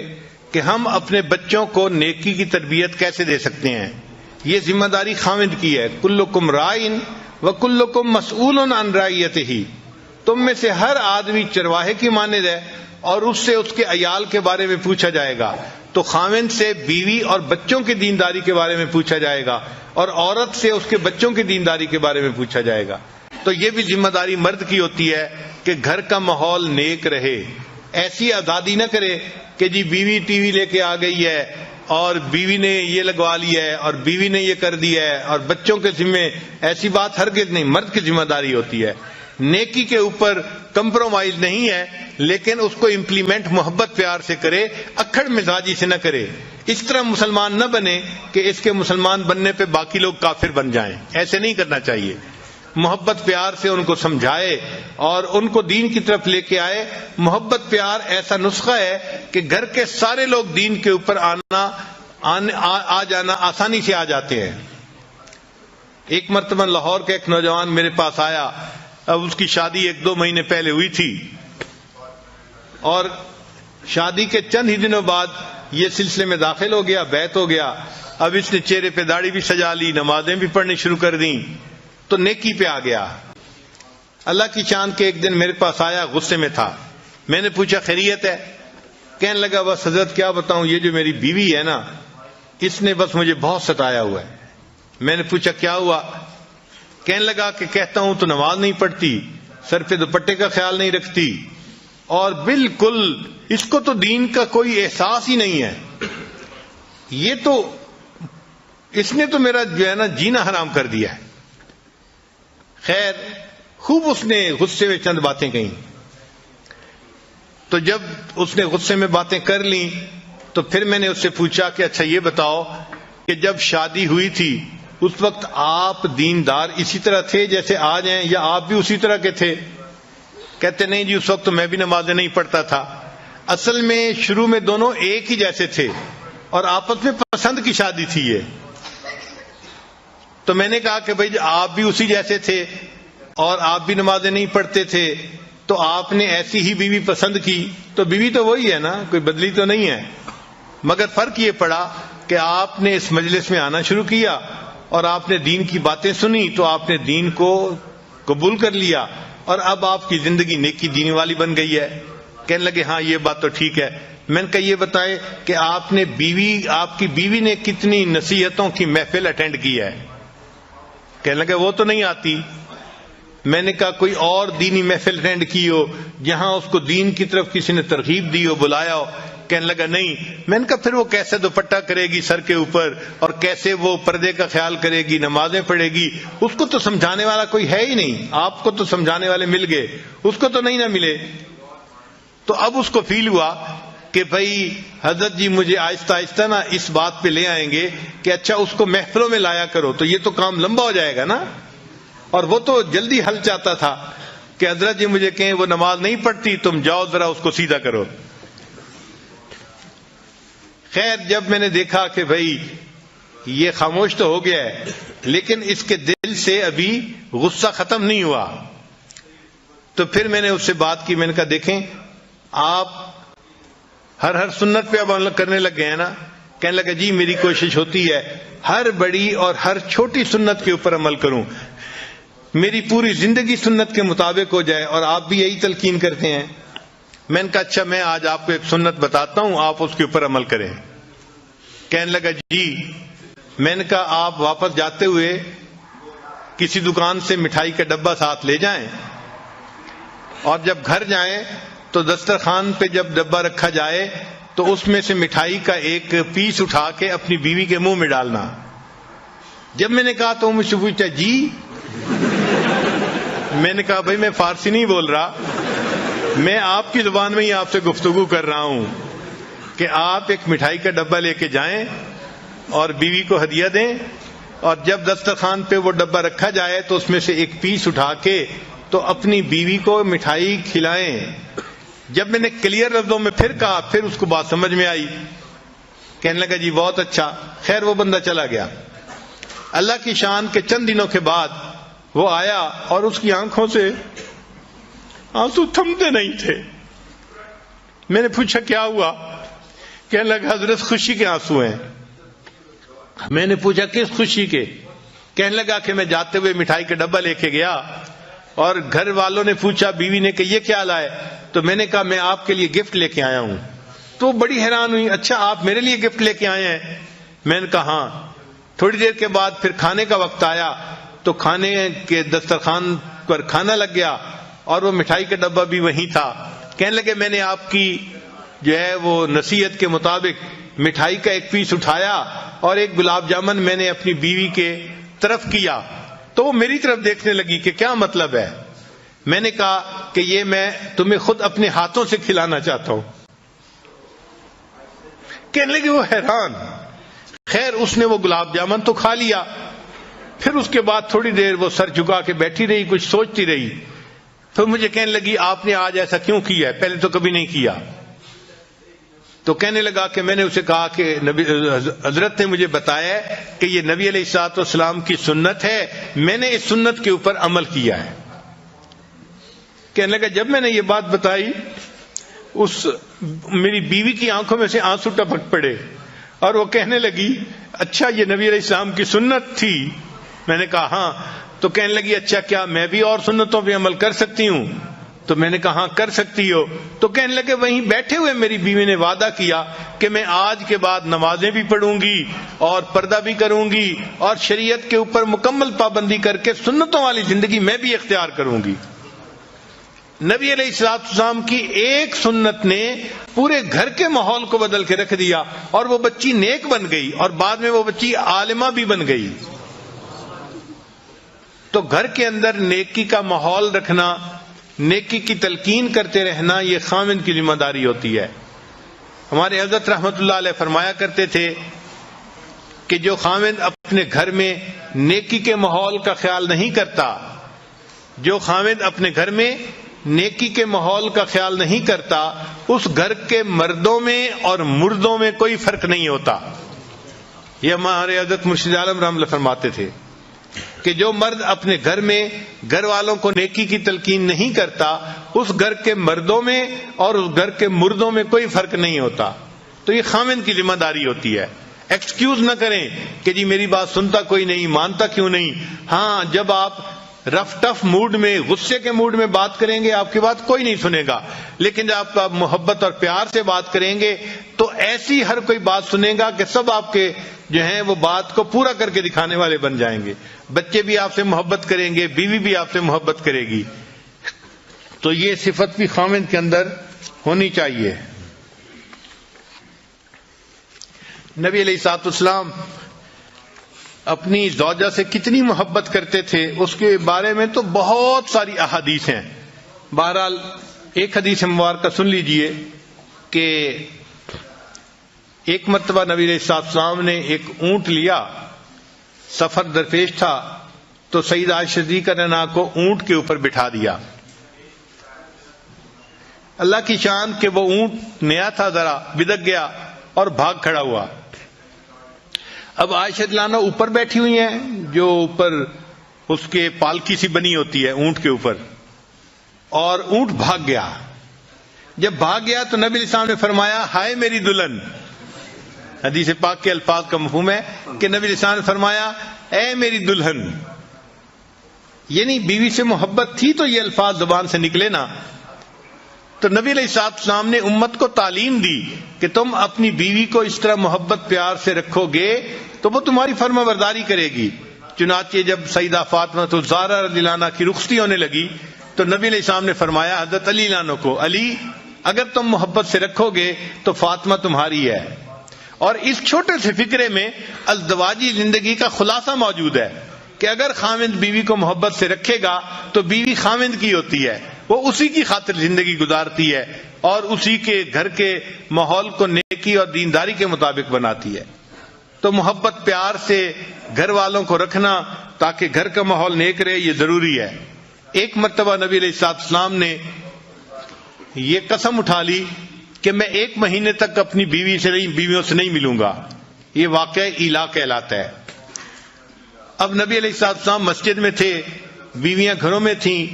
کہ ہم اپنے بچوں کو نیکی کی تربیت کیسے دے سکتے ہیں۔ یہ ذمہ داری خاوند کی ہے۔ کلکم رائن وکلکم مسئول عن رعیتہ، تم میں سے ہر آدمی چرواہے کی مانند ہے اور اس سے اس کے عیال کے بارے میں پوچھا جائے گا۔ تو خاوند سے بیوی اور بچوں کی دینداری کے بارے میں پوچھا جائے گا، اور عورت سے اس کے بچوں کی دینداری کے بارے میں پوچھا جائے گا۔ تو یہ بھی ذمہ داری مرد کی ہوتی ہے کہ گھر کا ماحول نیک رہے۔ ایسی آزادی نہ کرے کہ جی بیوی ٹی وی لے کے آ گئی ہے اور بیوی نے یہ لگوا لیا ہے اور بیوی نے یہ کر دیا ہے اور بچوں کے ذمے، ایسی بات ہرگز نہیں۔ مرد کی ذمہ داری ہوتی ہے، نیکی کے اوپر کمپرومائز نہیں ہے، لیکن اس کو امپلیمنٹ محبت پیار سے کرے، اکھڑ مزاجی سے نہ کرے۔ اس طرح مسلمان نہ بنے کہ اس کے مسلمان بننے پہ باقی لوگ کافر بن جائیں، ایسے نہیں کرنا چاہیے۔ محبت پیار سے ان کو سمجھائے اور ان کو دین کی طرف لے کے آئے۔ محبت پیار ایسا نسخہ ہے کہ گھر کے سارے لوگ دین کے اوپر آ جانا آسانی سے آ جاتے ہیں۔ ایک مرتبہ لاہور کا ایک نوجوان میرے پاس آیا، اب اس کی شادی 1-2 مہینے پہلے ہوئی تھی، اور شادی کے چند ہی دنوں بعد یہ سلسلے میں داخل ہو گیا، بیعت ہو گیا۔ اب اس نے چہرے پہ داڑھی بھی سجا لی، نمازیں بھی پڑھنی شروع کر دیں، تو نیکی پہ آ گیا۔ اللہ کی شان کے ایک دن میرے پاس آیا، غصے میں تھا۔ میں نے پوچھا خیریت ہے؟ کہنے لگا بس حضرت کیا بتاؤں، یہ جو میری بیوی ہے نا، اس نے بس مجھے بہت ستایا ہوا ہے۔ میں نے پوچھا کیا ہوا؟ کہنے لگا کہ کہتا ہوں تو نماز نہیں پڑھتی، سر پہ دوپٹے کا خیال نہیں رکھتی، اور بالکل اس کو تو دین کا کوئی احساس ہی نہیں ہے۔ یہ تو اس نے تو میرا جو ہے نا جینا حرام کر دیا ہے۔ خیر، خوب اس نے غصے میں چند باتیں کہیں۔ تو جب اس نے غصے میں باتیں کر لیں تو پھر میں نے اس سے پوچھا کہ اچھا یہ بتاؤ کہ جب شادی ہوئی تھی اس وقت آپ دیندار اسی طرح تھے جیسے آج ہیں، یا آپ بھی اسی طرح کے تھے؟ کہتے نہیں جی، اس وقت تو میں بھی نمازیں نہیں پڑھتا تھا۔ اصل میں شروع میں دونوں ایک ہی جیسے تھے اور آپس میں پسند کی شادی تھی یہ۔ تو میں نے کہا کہ بھائی آپ بھی اسی جیسے تھے اور آپ بھی نمازیں نہیں پڑھتے تھے، تو آپ نے ایسی ہی بیوی پسند کی، تو بیوی تو وہی ہے نا، کوئی بدلی تو نہیں ہے، مگر فرق یہ پڑا کہ آپ نے اس مجلس میں آنا شروع کیا اور آپ نے دین کی باتیں سنی تو آپ نے دین کو قبول کر لیا، اور اب آپ کی زندگی نیکی دین والی بن گئی ہے۔ کہنے لگے ہاں یہ بات تو ٹھیک ہے۔ میں نے کہا یہ بتائے کہ آپ کی بیوی نے کتنی نصیحتوں کی محفل اٹینڈ کی ہے؟ کہنے لگے وہ تو نہیں آتی۔ میں نے کہا کوئی اور دینی محفل اٹینڈ کی ہو جہاں اس کو دین کی طرف کسی نے ترغیب دی ہو، بلایا ہو؟ کہنے لگا نہیں۔ میں نے کہا پھر وہ کیسے دوپٹہ کرے گی سر کے اوپر، اور کیسے وہ پردے کا خیال کرے گی، نمازیں پڑھے گی؟ اس کو تو سمجھانے والا کوئی ہے ہی نہیں۔ آپ کو تو سمجھانے والے مل گئے، اس کو تو نہیں نہ ملے۔ تو اب اس کو فیل ہوا کہ بھائی حضرت جی مجھے آہستہ آہستہ نا اس بات پہ لے آئیں گے کہ اچھا اس کو محفلوں میں لایا کرو، تو یہ تو کام لمبا ہو جائے گا نا۔ اور وہ تو جلدی حل چاہتا تھا کہ حضرت جی مجھے کہیں وہ نماز نہیں پڑھتی، تم جاؤ ذرا اس کو سیدھا کرو۔ خیر جب میں نے دیکھا کہ بھائی یہ خاموش تو ہو گیا ہے لیکن اس کے دل سے ابھی غصہ ختم نہیں ہوا، تو پھر میں نے اس سے بات کی۔ میں نے کہا دیکھیں آپ ہر سنت پہ اب عمل کرنے لگ گئے ہیں نا؟ کہنے لگا جی میری کوشش ہوتی ہے ہر بڑی اور ہر چھوٹی سنت کے اوپر عمل کروں، میری پوری زندگی سنت کے مطابق ہو جائے، اور آپ بھی یہی تلقین کرتے ہیں۔ میں نے کہا اچھا میں آج آپ کو ایک سنت بتاتا ہوں، آپ اس کے اوپر عمل کریں۔ کہنے لگا جی۔ میں نے کہا آپ واپس جاتے ہوئے کسی دکان سے مٹھائی کا ڈبہ ساتھ لے جائیں، اور جب گھر جائیں تو دسترخوان پہ جب ڈبہ رکھا جائے تو اس میں سے مٹھائی کا ایک پیس اٹھا کے اپنی بیوی کے منہ میں ڈالنا۔ جب میں نے کہا تو مجھ سے پوچھا جی؟ میں نے کہا بھائی میں فارسی نہیں بول رہا، میں آپ کی زبان میں ہی آپ سے گفتگو کر رہا ہوں کہ آپ ایک مٹھائی کا ڈبہ لے کے جائیں اور بیوی کو ہدیہ دیں، اور جب دسترخوان پہ وہ ڈبہ رکھا جائے تو اس میں سے ایک پیس اٹھا کے تو اپنی بیوی کو مٹھائی کھلائیں۔ جب میں نے کلیئر لفظوں میں پھر کہا پھر اس کو بات سمجھ میں آئی، کہنے لگا جی بہت اچھا۔ خیر وہ بندہ چلا گیا۔ اللہ کی شان کے چند دنوں کے بعد وہ آیا اور اس کی آنکھوں سے آنسو تھمتے نہیں تھے۔ میں نے پوچھا کیا ہوا؟ کہنے لگا حضرت خوشی کے آنسو ہیں۔ میں نے پوچھا کس خوشی کے؟ کہنے لگا کہ میں جاتے ہوئے مٹھائی کا ڈبہ لے کے گیا اور گھر والوں نے پوچھا، بیوی نے کہ یہ کیا لائے؟ تو میں نے کہا میں آپ کے لیے گفٹ لے کے آیا ہوں۔ تو بڑی حیران ہوئی، اچھا آپ میرے لیے گفٹ لے کے آئے ہیں؟ میں نے کہا ہاں۔ تھوڑی دیر کے بعد پھر کھانے کا وقت آیا تو کھانے کے دسترخوان پر کھانا لگ گیا اور وہ مٹھائی کا ڈبہ بھی وہیں تھا۔ کہنے لگے میں نے آپ کی جو ہے وہ نصیحت کے مطابق مٹھائی کا ایک پیس اٹھایا اور ایک گلاب جامن میں نے اپنی بیوی کے طرف کیا، تو وہ میری طرف دیکھنے لگی کہ کیا مطلب ہے؟ میں نے کہا کہ یہ میں تمہیں خود اپنے ہاتھوں سے کھلانا چاہتا ہوں۔ کہنے لگے وہ حیران۔ خیر اس نے وہ گلاب جامن تو کھا لیا، پھر اس کے بعد تھوڑی دیر وہ سر جھکا کے بیٹھی رہی، کچھ سوچتی رہی۔ پھر مجھے کہنے لگی آپ نے آج ایسا کیوں کیا ہے؟ پہلے تو کبھی نہیں کیا۔ تو کہنے لگا کہ میں نے اسے کہا کہ حضرت نے مجھے بتایا ہے کہ یہ نبی علیہ الصلوۃ والسلام کی سنت ہے، میں نے اس سنت کے اوپر عمل کیا ہے۔ کہنے لگا جب میں نے یہ بات بتائی اس میری بیوی کی آنکھوں میں سے آنسو ٹپک پڑے اور وہ کہنے لگی اچھا یہ نبی علیہ السلام کی سنت تھی؟ میں نے کہا ہاں۔ تو کہنے لگی اچھا کیا میں بھی اور سنتوں پہ عمل کر سکتی ہوں؟ تو میں نے کہا ہاں کر سکتی ہو۔ تو کہنے لگے وہیں بیٹھے ہوئے میری بیوی نے وعدہ کیا کہ میں آج کے بعد نمازیں بھی پڑھوں گی اور پردہ بھی کروں گی اور شریعت کے اوپر مکمل پابندی کر کے سنتوں والی زندگی میں بھی اختیار کروں گی۔ نبی علیہ الصلوۃ والسلام کی ایک سنت نے پورے گھر کے ماحول کو بدل کے رکھ دیا اور وہ بچی نیک بن گئی اور بعد میں وہ بچی عالمہ بھی بن گئی۔ تو گھر کے اندر نیکی کا ماحول رکھنا، نیکی کی تلقین کرتے رہنا، یہ خاوند کی ذمہ داری ہوتی ہے۔ ہمارے حضرت رحمت اللہ علیہ فرمایا کرتے تھے کہ جو خاوند اپنے گھر میں نیکی کے ماحول کا خیال نہیں کرتا، جو خاوند اپنے گھر میں نیکی کے ماحول کا خیال نہیں کرتا، اس گھر کے مردوں میں اور مردوں میں کوئی فرق نہیں ہوتا۔ یہ ہمارے حضرت مرشد عالم رحمۃ اللہ فرماتے تھے کہ جو مرد اپنے گھر میں گھر والوں کو نیکی کی تلقین نہیں کرتا، اس گھر کے مردوں میں اور اس گھر کے مردوں میں کوئی فرق نہیں ہوتا۔ تو یہ خاوند کی ذمہ داری ہوتی ہے۔ ایکسکیوز نہ کریں کہ جی میری بات سنتا کوئی نہیں، مانتا کیوں نہیں۔ ہاں جب آپ رف ٹف موڈ میں، غصے کے موڈ میں بات کریں گے آپ کی بات کوئی نہیں سنے گا، لیکن جب آپ محبت اور پیار سے بات کریں گے تو ایسی ہر کوئی بات سنے گا کہ سب آپ کے جو ہیں وہ بات کو پورا کر کے دکھانے والے بن جائیں گے۔ بچے بھی آپ سے محبت کریں گے، بیوی بھی آپ سے محبت کرے گی۔ تو یہ صفت بھی خاوند کے اندر ہونی چاہیے۔ نبی علیہ الصلوۃ والسلام اپنی زوجہ سے کتنی محبت کرتے تھے اس کے بارے میں تو بہت ساری احادیث ہیں۔ بہرحال ایک حدیث مبارکہ سن لیجئے کہ ایک مرتبہ نبی علیہ الصلوۃ والسلام نے ایک اونٹ لیا، سفر درپیش تھا، تو سیدہ عائشہ صدیقہ عنہا کو اونٹ کے اوپر بٹھا دیا. اللہ کی شان کہ وہ اونٹ نیا تھا، ذرا بدک گیا اور بھاگ کھڑا ہوا. اب عائشہ رضی اللہ عنہا اوپر بیٹھی ہوئی ہیں، جو اوپر اس کے پالکی سی بنی ہوتی ہے اونٹ کے اوپر، اور اونٹ بھاگ گیا. جب بھاگ گیا تو نبی علیہ السلام نے فرمایا ہائے میری دلہن. حدیث پاک کے الفاظ کا مفہوم ہے کہ نبی علیہ السلام نے فرمایا اے میری دلہن، یعنی بیوی سے محبت تھی تو یہ الفاظ زبان سے نکلے نا. تو نبی علیہ السلام نے امت کو تعلیم دی کہ تم اپنی بیوی کو اس طرح محبت پیار سے رکھو گے تو وہ تمہاری فرما برداری کرے گی. چنانچہ جب سیدہ فاطمہ الزہرا رضی اللہ عنہ کی رخصتی ہونے لگی تو نبی علیہ السلام نے فرمایا حضرت علی عنہ کو، علی اگر تم محبت سے رکھو گے تو فاطمہ تمہاری ہے. اور اس چھوٹے سے فکرے میں ازدواجی زندگی کا خلاصہ موجود ہے کہ اگر خاوند بیوی کو محبت سے رکھے گا تو بیوی خاوند کی ہوتی ہے، وہ اسی کی خاطر زندگی گزارتی ہے اور اسی کے گھر کے ماحول کو نیکی اور دینداری کے مطابق بناتی ہے. تو محبت پیار سے گھر والوں کو رکھنا تاکہ گھر کا ماحول نیک رہے، یہ ضروری ہے. ایک مرتبہ نبی علیہ السلام نے یہ قسم اٹھا لی کہ میں 1 مہینے تک اپنی بیویوں سے نہیں ملوں گا. یہ واقعہ ایلا کہلاتا ہے. اب نبی علیہ السلام مسجد میں تھے، بیویاں گھروں میں تھیں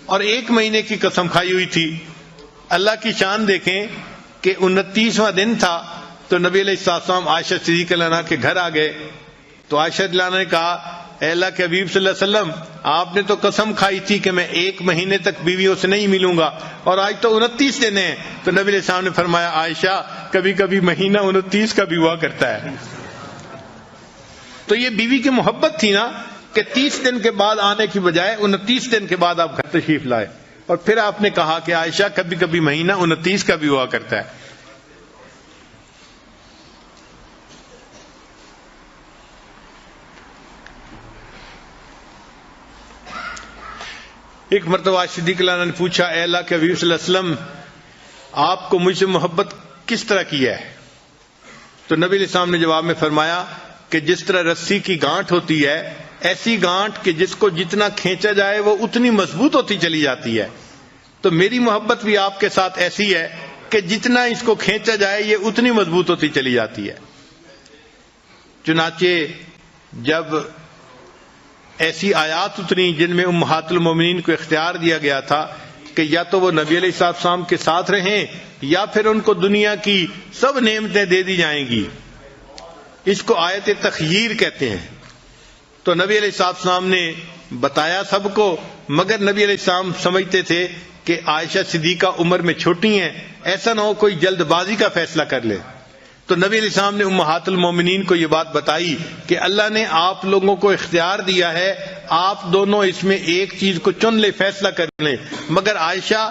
اور 1 مہینے کی قسم کھائی ہوئی تھی. اللہ کی شان دیکھیں کہ 29واں دن تھا تو نبی علیہ السلام عائشہ صدیقہ عنہا کے گھر آ گئے. تو عائشہ رضی اللہ عنہا نے کہا اے اللہ کے حبیب صلی اللہ علیہ وسلم، آپ نے تو قسم کھائی تھی کہ میں 1 مہینے تک بیویوں سے نہیں ملوں گا اور آج تو 29 دن ہیں. تو نبی علیہ السلام نے فرمایا عائشہ کبھی کبھی مہینہ 29 کا بھی ہوا کرتا ہے. تو یہ بیوی کی محبت تھی نا کہ 30 دن کے بعد آنے کی بجائے 29 دن کے بعد آپ گھر تشریف لائے. اور پھر آپ نے کہا کہ عائشہ کبھی کبھی مہینہ 29 کا بھی ہوا کرتا ہے. ایک مرتبہ عائشہ صدیقہ عنہا نے پوچھا اے اللہ کے حبیب صلی اللہ علیہ وسلم، آپ کو مجھ سے محبت کس طرح کی ہے؟ تو نبی علیہ السلام نے جواب میں فرمایا کہ جس طرح رسی کی گانٹھ ہوتی ہے، ایسی گانٹھ کہ جس کو جتنا کھینچا جائے وہ اتنی مضبوط ہوتی چلی جاتی ہے. تو میری محبت بھی آپ کے ساتھ ایسی ہے کہ جتنا اس کو کھینچا جائے یہ اتنی مضبوط ہوتی چلی جاتی ہے. چنانچہ جب ایسی آیات اتری جن میں امہات المومنین کو اختیار دیا گیا تھا کہ یا تو وہ نبی علیہ السلام کے ساتھ رہیں یا پھر ان کو دنیا کی سب نعمتیں دے دی جائیں گی، اس کو آیت تخییر کہتے ہیں. تو نبی علیہ السلام نے بتایا سب کو، مگر نبی علیہ السلام سمجھتے تھے کہ عائشہ صدیقہ عمر میں چھوٹی ہیں، ایسا نہ ہو کوئی جلد بازی کا فیصلہ کر لے. تو نبی علیہ السلام نے امہات المومنین کو یہ بات بتائی کہ اللہ نے آپ لوگوں کو اختیار دیا ہے، آپ دونوں اس میں ایک چیز کو چن لے، فیصلہ کر لیں، مگر عائشہ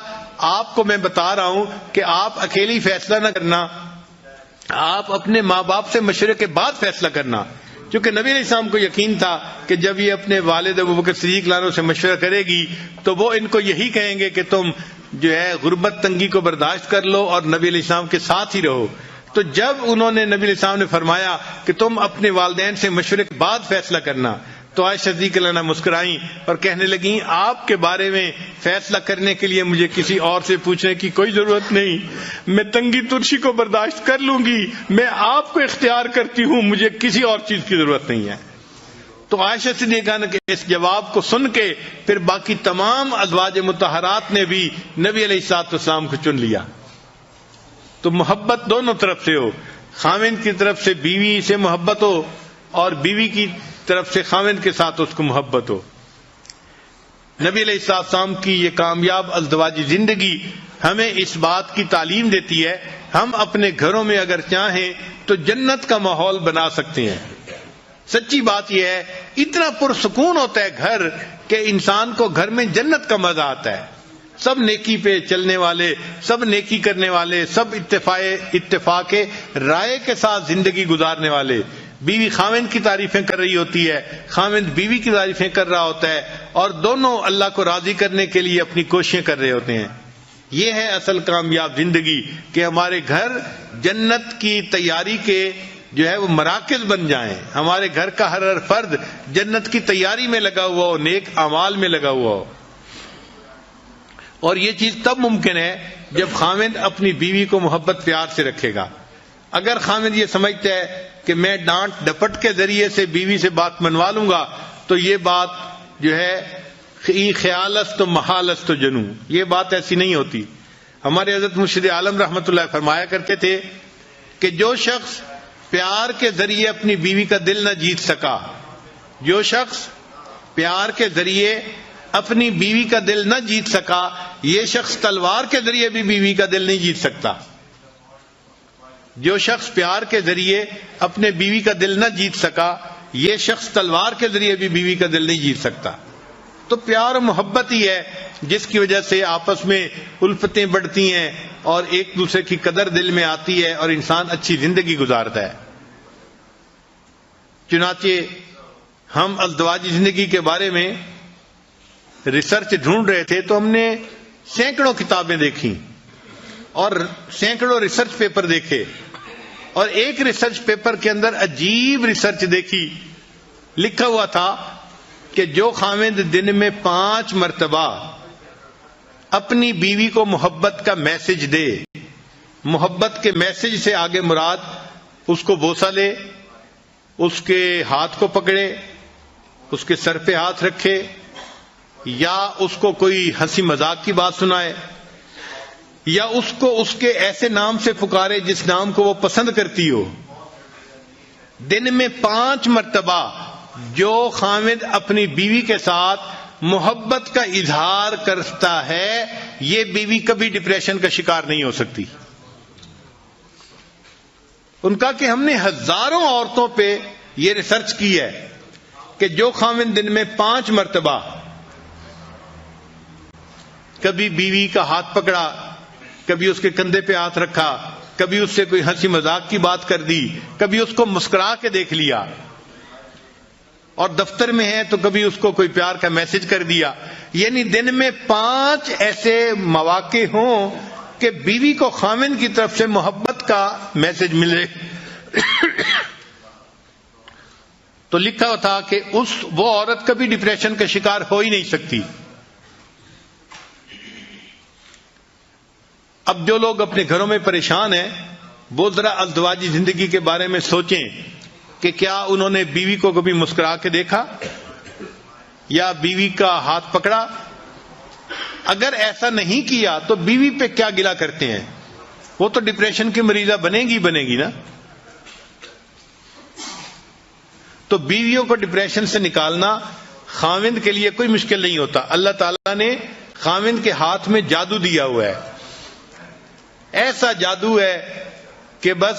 آپ کو میں بتا رہا ہوں کہ آپ اکیلی فیصلہ نہ کرنا، آپ اپنے ماں باپ سے مشورے کے بعد فیصلہ کرنا. کیونکہ نبی علیہ السلام کو یقین تھا کہ جب یہ اپنے والد ابوبکر صدیق عنہ سے مشورہ کرے گی تو وہ ان کو یہی کہیں گے کہ تم جو ہے غربت تنگی کو برداشت کر لو اور نبی علیہ السلام کے ساتھ ہی رہو. تو جب انہوں نے نبی علیہ السلام نے فرمایا کہ تم اپنے والدین سے مشورے کے بعد فیصلہ کرنا، تو عائشہ صدیقہ عنہا مسکرائیں اور کہنے لگیں آپ کے بارے میں فیصلہ کرنے کے لیے مجھے کسی اور سے پوچھنے کی کوئی ضرورت نہیں، میں تنگی ترشی کو برداشت کر لوں گی، میں آپ کو اختیار کرتی ہوں، مجھے کسی اور چیز کی ضرورت نہیں ہے. تو عائشہ صدیقہ عنہا کے اس جواب کو سن کے پھر باقی تمام ازواج مطہرات نے بھی نبی علیہ السلام کو چن لیا. تو محبت دونوں طرف سے ہو، خاوند کی طرف سے بیوی سے محبت ہو اور بیوی کی طرف سے خاوند کے ساتھ اس کو محبت ہو. نبی علیہ السلام کی یہ کامیاب ازدواجی زندگی ہمیں اس بات کی تعلیم دیتی ہے ہم اپنے گھروں میں اگر چاہیں تو جنت کا ماحول بنا سکتے ہیں. سچی بات یہ ہے اتنا پرسکون ہوتا ہے گھر کہ انسان کو گھر میں جنت کا مزہ آتا ہے. سب نیکی پہ چلنے والے، سب نیکی کرنے والے، سب اتفاق رائے کے ساتھ زندگی گزارنے والے. بیوی خاوند کی تعریفیں کر رہی ہوتی ہے، خاوند بیوی کی تعریفیں کر رہا ہوتا ہے اور دونوں اللہ کو راضی کرنے کے لیے اپنی کوششیں کر رہے ہوتے ہیں. یہ ہے اصل کامیاب زندگی کہ ہمارے گھر جنت کی تیاری کے جو ہے وہ مراکز بن جائیں، ہمارے گھر کا ہر فرد جنت کی تیاری میں لگا ہوا ہو، نیک اعمال میں لگا ہوا ہو. اور یہ چیز تب ممکن ہے جب خاوند اپنی بیوی کو محبت پیار سے رکھے گا. اگر خاوند یہ سمجھتا ہے کہ میں ڈانٹ ڈپٹ کے ذریعے سے بیوی سے بات منوا لوں گا تو یہ بات جو ہے خیالست و محالست و جنو، یہ بات ایسی نہیں ہوتی. ہمارے حضرت مرشد عالم رحمۃ اللہ فرمایا کرتے تھے کہ جو شخص پیار کے ذریعے اپنی بیوی کا دل نہ جیت سکا، جو شخص پیار کے ذریعے اپنی بیوی کا دل نہ جیت سکا، یہ شخص تلوار کے ذریعے بھی بیوی کا دل نہیں جیت سکتا. جو شخص پیار کے ذریعے اپنے بیوی کا دل نہ جیت سکا، یہ شخص تلوار کے ذریعے بھی بیوی کا دل نہیں جیت سکتا. تو پیار و محبت ہی ہے جس کی وجہ سے آپس میں الفتیں بڑھتی ہیں اور ایک دوسرے کی قدر دل میں آتی ہے اور انسان اچھی زندگی گزارتا ہے. چنانچہ ہم ازدواجی زندگی کے بارے میں ریسرچ ڈھونڈ رہے تھے تو ہم نے سینکڑوں کتابیں دیکھی اور سینکڑوں ریسرچ پیپر دیکھے، اور ایک ریسرچ پیپر کے اندر عجیب ریسرچ دیکھی. لکھا ہوا تھا کہ جو خاوند دن میں 5 مرتبہ اپنی بیوی کو محبت کا میسج دے، محبت کے میسج سے آگے مراد اس کو بوسہ لے، اس کے ہاتھ کو پکڑے، اس کے سر پہ ہاتھ رکھے، یا اس کو کوئی ہنسی مذاق کی بات سنائے، یا اس کو اس کے ایسے نام سے پکارے جس نام کو وہ پسند کرتی ہو. دن میں 5 مرتبہ جو خاوند اپنی بیوی کے ساتھ محبت کا اظہار کرتا ہے، یہ بیوی کبھی ڈپریشن کا شکار نہیں ہو سکتی. ان کا کہ ہم نے ہزاروں عورتوں پہ یہ ریسرچ کی ہے کہ جو خاوند دن میں 5 مرتبہ کبھی بیوی کا ہاتھ پکڑا، کبھی اس کے کندھے پہ ہاتھ رکھا، کبھی اس سے کوئی ہنسی مذاق کی بات کر دی، کبھی اس کو مسکرا کے دیکھ لیا، اور دفتر میں ہے تو کبھی اس کو کوئی پیار کا میسج کر دیا، یعنی دن میں 5 ایسے مواقع ہوں کہ بیوی کو خاوند کی طرف سے محبت کا میسج ملے. تو لکھا تھا کہ وہ عورت کبھی ڈپریشن کا شکار ہو ہی نہیں سکتی. اب جو لوگ اپنے گھروں میں پریشان ہیں وہ ذرا ازدواجی زندگی کے بارے میں سوچیں کہ کیا انہوں نے بیوی کو کبھی مسکرا کے دیکھا یا بیوی کا ہاتھ پکڑا. اگر ایسا نہیں کیا تو بیوی پہ کیا گلہ کرتے ہیں؟ وہ تو ڈپریشن کی مریضہ بنے گی نا. تو بیویوں کو ڈپریشن سے نکالنا خاوند کے لیے کوئی مشکل نہیں ہوتا. اللہ تعالیٰ نے خاوند کے ہاتھ میں جادو دیا ہوا ہے، ایسا جادو ہے کہ بس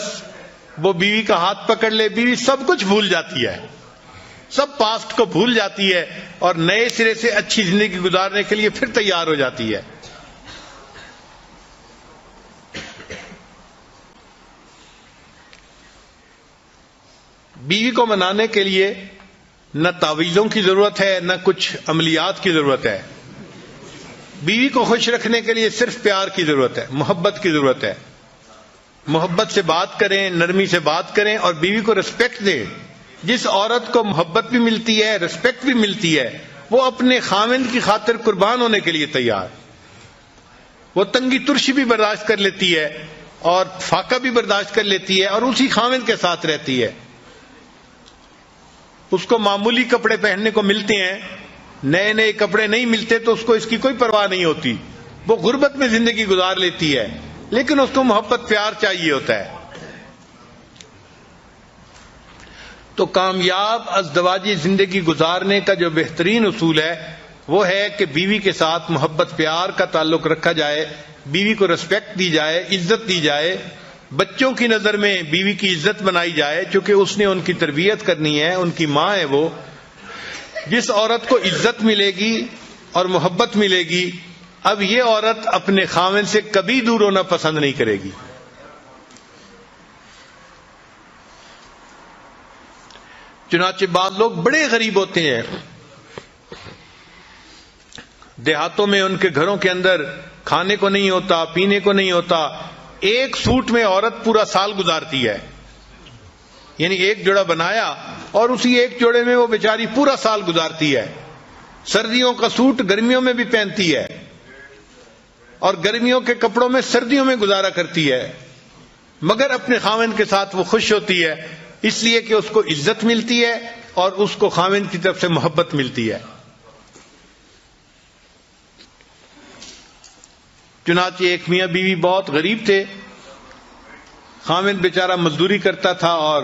وہ بیوی کا ہاتھ پکڑ لے، بیوی سب کچھ بھول جاتی ہے، سب پاسٹ کو بھول جاتی ہے اور نئے سرے سے اچھی زندگی گزارنے کے لیے پھر تیار ہو جاتی ہے. بیوی کو منانے کے لیے نہ تعویذوں کی ضرورت ہے نہ کچھ عملیات کی ضرورت ہے. بیوی کو خوش رکھنے کے لیے صرف پیار کی ضرورت ہے، محبت کی ضرورت ہے. محبت سے بات کریں، نرمی سے بات کریں اور بیوی کو رسپیکٹ دیں. جس عورت کو محبت بھی ملتی ہے، رسپیکٹ بھی ملتی ہے، وہ اپنے خاوند کی خاطر قربان ہونے کے لیے تیار. وہ تنگی ترشی بھی برداشت کر لیتی ہے اور فاقہ بھی برداشت کر لیتی ہے اور اسی خاوند کے ساتھ رہتی ہے. اس کو معمولی کپڑے پہننے کو ملتے ہیں، نئے نئے کپڑے نہیں ملتے تو اس کو اس کی کوئی پرواہ نہیں ہوتی. وہ غربت میں زندگی گزار لیتی ہے لیکن اس کو محبت پیار چاہیے ہوتا ہے. تو کامیاب ازدواجی زندگی گزارنے کا جو بہترین اصول ہے وہ ہے کہ بیوی کے ساتھ محبت پیار کا تعلق رکھا جائے، بیوی کو رسپیکٹ دی جائے، عزت دی جائے. بچوں کی نظر میں بیوی کی عزت بنائی جائے چونکہ اس نے ان کی تربیت کرنی ہے، ان کی ماں ہے وہ. جس عورت کو عزت ملے گی اور محبت ملے گی، اب یہ عورت اپنے خاوند سے کبھی دور ہونا پسند نہیں کرے گی. چنانچہ بعض لوگ بڑے غریب ہوتے ہیں، دیہاتوں میں ان کے گھروں کے اندر کھانے کو نہیں ہوتا، پینے کو نہیں ہوتا، ایک سوٹ میں عورت پورا سال گزارتی ہے. یعنی ایک جوڑا بنایا اور اسی ایک جوڑے میں وہ بیچاری پورا سال گزارتی ہے. سردیوں کا سوٹ گرمیوں میں بھی پہنتی ہے اور گرمیوں کے کپڑوں میں سردیوں میں گزارا کرتی ہے, مگر اپنے خاوند کے ساتھ وہ خوش ہوتی ہے اس لیے کہ اس کو عزت ملتی ہے اور اس کو خاوند کی طرف سے محبت ملتی ہے. چنانچہ ایک میاں بیوی بہت غریب تھے. خاوند بیچارہ مزدوری کرتا تھا اور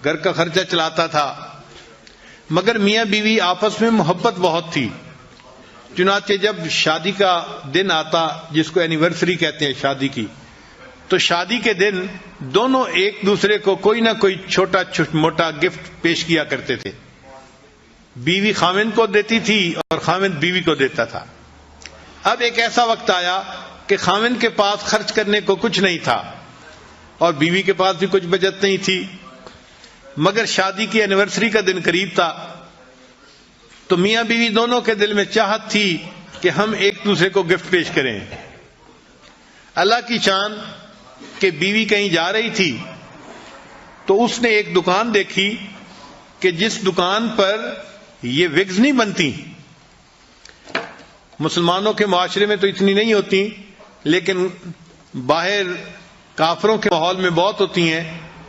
گھر کا خرچہ چلاتا تھا, مگر میاں بیوی آپس میں محبت بہت تھی. چنانچہ جب شادی کا دن آتا, جس کو اینیورسری کہتے ہیں شادی کی, تو شادی کے دن دونوں ایک دوسرے کو کوئی نہ کوئی چھوٹا موٹا گفٹ پیش کیا کرتے تھے. بیوی خاوند کو دیتی تھی اور خاوند بیوی کو دیتا تھا. اب ایک ایسا وقت آیا کہ خاوند کے پاس خرچ کرنے کو کچھ نہیں تھا اور بیوی کے پاس بھی کچھ بچت نہیں تھی, مگر شادی کی اینیورسری کا دن قریب تھا. تو میاں بیوی دونوں کے دل میں چاہت تھی کہ ہم ایک دوسرے کو گفٹ پیش کریں. اللہ کی شان کہ بیوی کہیں جا رہی تھی تو اس نے ایک دکان دیکھی کہ جس دکان پر یہ وگز نہیں بنتی. مسلمانوں کے معاشرے میں تو اتنی نہیں ہوتی, لیکن باہر کافروں کے ماحول میں بہت ہوتی ہیں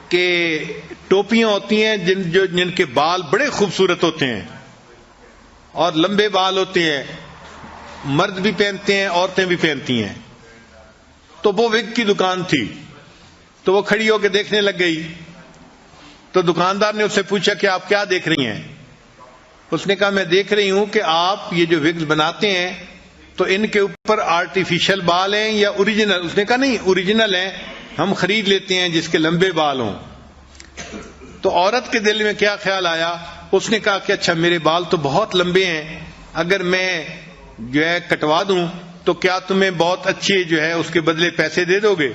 کہ ٹوپیاں ہوتی ہیں جن کے بال بڑے خوبصورت ہوتے ہیں اور لمبے بال ہوتے ہیں, مرد بھی پہنتے ہیں عورتیں بھی پہنتی ہیں. تو وہ وگ کی دکان تھی, تو وہ کھڑی ہو کے دیکھنے لگ گئی. تو دکاندار نے اس سے پوچھا کہ آپ کیا دیکھ رہی ہیں؟ اس نے کہا میں دیکھ رہی ہوں کہ آپ یہ جو وگز بناتے ہیں تو ان کے اوپر آرٹیفیشل بال ہیں یا اوریجنل؟ اس نے کہا نہیں, اوریجنل ہیں, ہم خرید لیتے ہیں جس کے لمبے بال ہوں. تو عورت کے دل میں کیا خیال آیا, اس نے کہا کہ اچھا میرے بال تو بہت لمبے ہیں, اگر میں جو ہے کٹوا دوں تو کیا تمہیں بہت اچھے جو ہے اس کے بدلے پیسے دے دو گے؟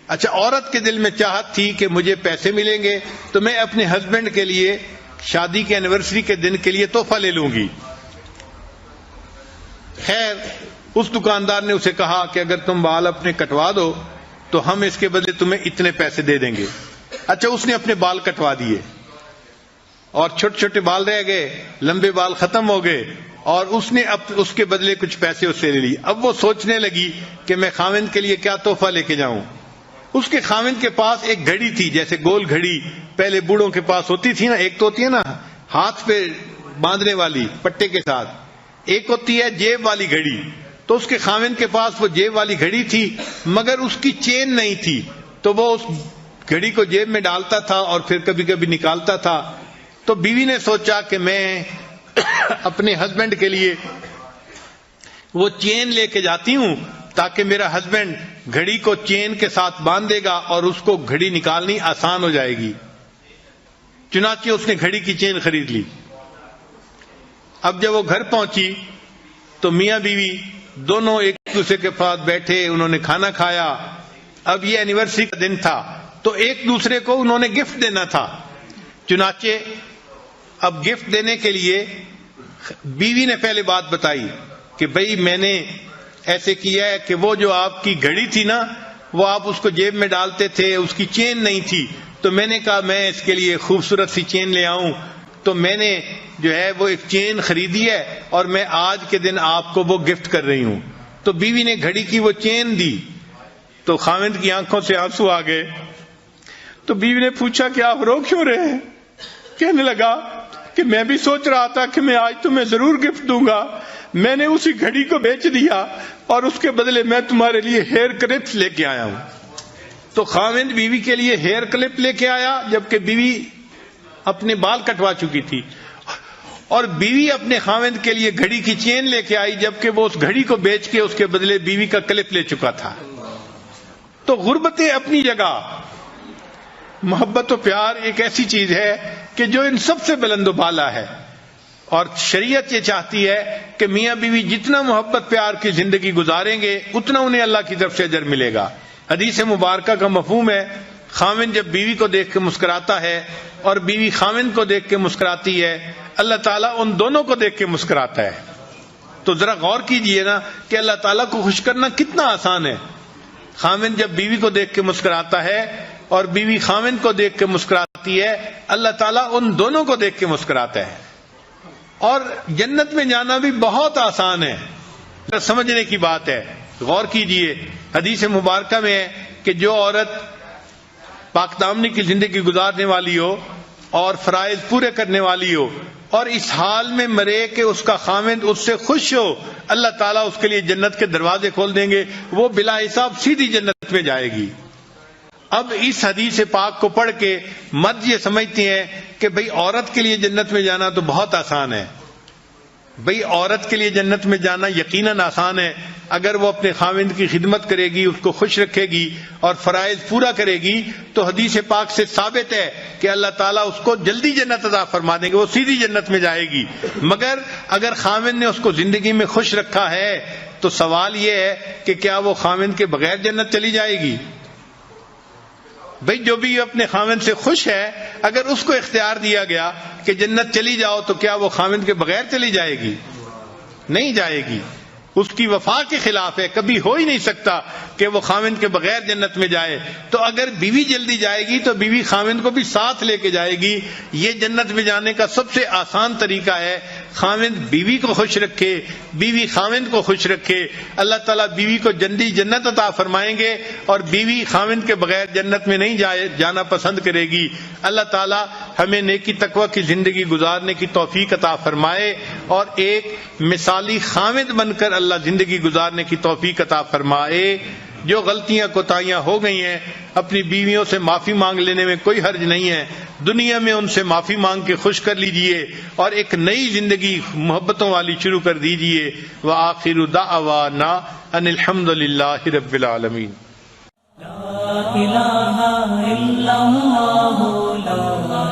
اچھا, عورت کے دل میں چاہت تھی کہ مجھے پیسے ملیں گے تو میں اپنے ہسبینڈ کے لیے شادی کے اینیورسری کے دن کے لیے تحفہ لے لوں گی. خیر, اس دکاندار نے اسے کہا کہ اگر تم بال اپنے کٹوا دو تو ہم اس کے بدلے تمہیں اتنے پیسے دے دیں گے. اچھا, اس نے اپنے بال کٹوا دیے اور چھوٹے چھوٹے بال رہ گئے, لمبے بال ختم ہو گئے اور اس نے اس کے بدلے کچھ پیسے اس سے لے لی. اب وہ سوچنے لگی کہ میں خاوند کے لیے کیا تحفہ لے کے جاؤں. اس کے خاوند کے پاس ایک گھڑی تھی, جیسے گول گھڑی پہلے بوڑھوں کے پاس ہوتی تھی نا, ایک تو ہوتی ہے نا ہاتھ پہ باندھنے والی پٹے کے ساتھ, ایک ہوتی ہے جیب والی گھڑی. تو اس کے خاوند کے پاس وہ جیب والی گھڑی تھی, مگر اس کی چین نہیں تھی, تو وہ اس گھڑی کو جیب میں ڈالتا تھا اور پھر کبھی کبھی نکالتا تھا. تو بیوی نے سوچا کہ میں اپنے ہسبینڈ کے لیے وہ چین لے کے جاتی ہوں تاکہ میرا ہسبینڈ گھڑی کو چین کے ساتھ باندھ دے گا اور اس کو گھڑی نکالنی آسان ہو جائے گی. چنانچہ اس نے گھڑی کی چین خرید لی. اب جب وہ گھر پہنچی تو میاں بیوی دونوں ایک دوسرے کے پاس بیٹھے, انہوں نے کھانا کھایا. اب یہ اینیورسری کا دن تھا تو ایک دوسرے کو انہوں نے گفٹ دینا تھا. چنانچہ اب گفٹ دینے کے لیے بیوی نے پہلے بات بتائی کہ بھئی میں نے ایسے کیا ہے کہ وہ جو آپ کی گھڑی تھی نا, وہ آپ اس کو جیب میں ڈالتے تھے, اس کی چین نہیں تھی, تو میں نے کہا میں اس کے لیے خوبصورت سی چین لے آؤں, تو میں نے جو ہے وہ ایک چین خریدی ہے اور میں آج کے دن آپ کو وہ گفٹ کر رہی ہوں. تو بیوی نے گھڑی کی وہ چین دی تو خاوند کی آنکھوں سے آنسو آ گئے. تو بیوی نے پوچھا کہ آپ رو کیوں رہے ہیں؟ کہنے لگا کہ میں بھی سوچ رہا تھا کہ میں آج تمہیں ضرور گفٹ دوں گا, میں نے اسی گھڑی کو بیچ دیا اور اس کے بدلے میں تمہارے لیے ہیئر کلپس لے کے آیا ہوں. تو خاوند بیوی کے لیے ہیئر کلپ لے کے آیا جبکہ بیوی اپنے بال کٹوا چکی تھی, اور بیوی اپنے خاوند کے لیے گھڑی کی چین لے کے آئی جبکہ وہ اس گھڑی کو بیچ کے اس کے بدلے بیوی کا کلپ لے چکا تھا. تو غربتیں اپنی جگہ, محبت و پیار ایک ایسی چیز ہے کہ جو ان سب سے بلند و بالا ہے, اور شریعت یہ چاہتی ہے کہ میاں بیوی جتنا محبت پیار کی زندگی گزاریں گے اتنا انہیں اللہ کی طرف سے اجر ملے گا. حدیث مبارکہ کا مفہوم ہے خاوند جب بیوی کو دیکھ کے مسکراتا ہے اور بیوی خاوند کو دیکھ کے مسکراتی ہے, اللہ تعالیٰ ان دونوں کو دیکھ کے مسکراتا ہے. تو ذرا غور کیجئے نا کہ اللہ تعالیٰ کو خوش کرنا کتنا آسان ہے. خاوند جب بیوی کو دیکھ کے مسکراتا ہے اور بیوی خاوند کو دیکھ کے مسکراتی ہے، اللہ تعالیٰ ان دونوں کو دیکھ کے مسکراتا ہے۔ اور جنت میں جانا بھی بہت آسان ہے، سمجھنے کی بات ہے۔ غور کیجئے، حدیث مبارکہ میں ہے کہ جو عورت پاک دامنی کی زندگی گزارنے والی ہو اور فرائض پورے کرنے والی ہو اور اس حال میں مرے کہ اس کا خاوند اس سے خوش ہو، اللہ تعالیٰ اس کے لیے جنت کے دروازے کھول دیں گے، وہ بلا حساب سیدھی جنت میں جائے گی۔ اب اس حدیث پاک کو پڑھ کے مرد یہ سمجھتے ہیں کہ بھئی عورت کے لیے جنت میں جانا تو بہت آسان ہے۔ بھئی عورت کے لیے جنت میں جانا یقیناً آسان ہے، اگر وہ اپنے خاوند کی خدمت کرے گی، اس کو خوش رکھے گی اور فرائض پورا کرے گی تو حدیث پاک سے ثابت ہے کہ اللہ تعالیٰ اس کو جلدی جنت عطا فرما دیں گے، وہ سیدھی جنت میں جائے گی۔ مگر اگر خاوند نے اس کو زندگی میں خوش رکھا ہے تو سوال یہ ہے کہ کیا وہ خاوند کے بغیر جنت چلی جائے گی؟ بھئی جو بھی اپنے خاوند سے خوش ہے، اگر اس کو اختیار دیا گیا کہ جنت چلی جاؤ تو کیا وہ خاوند کے بغیر چلی جائے گی؟ نہیں جائے گی، اس کی وفا کے خلاف ہے، کبھی ہو ہی نہیں سکتا کہ وہ خاوند کے بغیر جنت میں جائے۔ تو اگر بیوی جلدی جائے گی تو بیوی خاوند کو بھی ساتھ لے کے جائے گی۔ یہ جنت میں جانے کا سب سے آسان طریقہ ہے، خاوند بیوی کو خوش رکھے، بیوی خاوند کو خوش رکھے، اللہ تعالیٰ بیوی کو جلدی جنت عطا فرمائیں گے اور بیوی خاوند کے بغیر جنت میں نہیں جانا پسند کرے گی۔ اللہ تعالیٰ ہمیں نیکی تقوی کی زندگی گزارنے کی توفیق عطا فرمائے اور ایک مثالی خاوند بن کر اللہ زندگی گزارنے کی توفیق عطا فرمائے۔ جو غلطیاں کوتاہیاں ہو گئی ہیں اپنی بیویوں سے معافی مانگ لینے میں کوئی حرج نہیں ہے، دنیا میں ان سے معافی مانگ کے خوش کر لیجئے اور ایک نئی زندگی محبتوں والی شروع کر دیجئے۔ وآخر دعوانا ان الحمد للہ رب العالمین۔ لا الہ الا اللہ، لا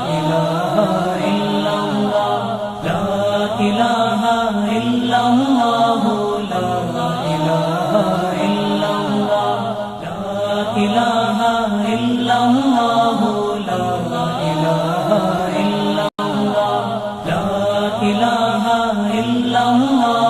الہ الا اللہ، لا الہ الا اللہ، لا الہ الا اللہ، لا الہ الا اللہ، لا الہ الا اللہ، لا الہ الا اللہ۔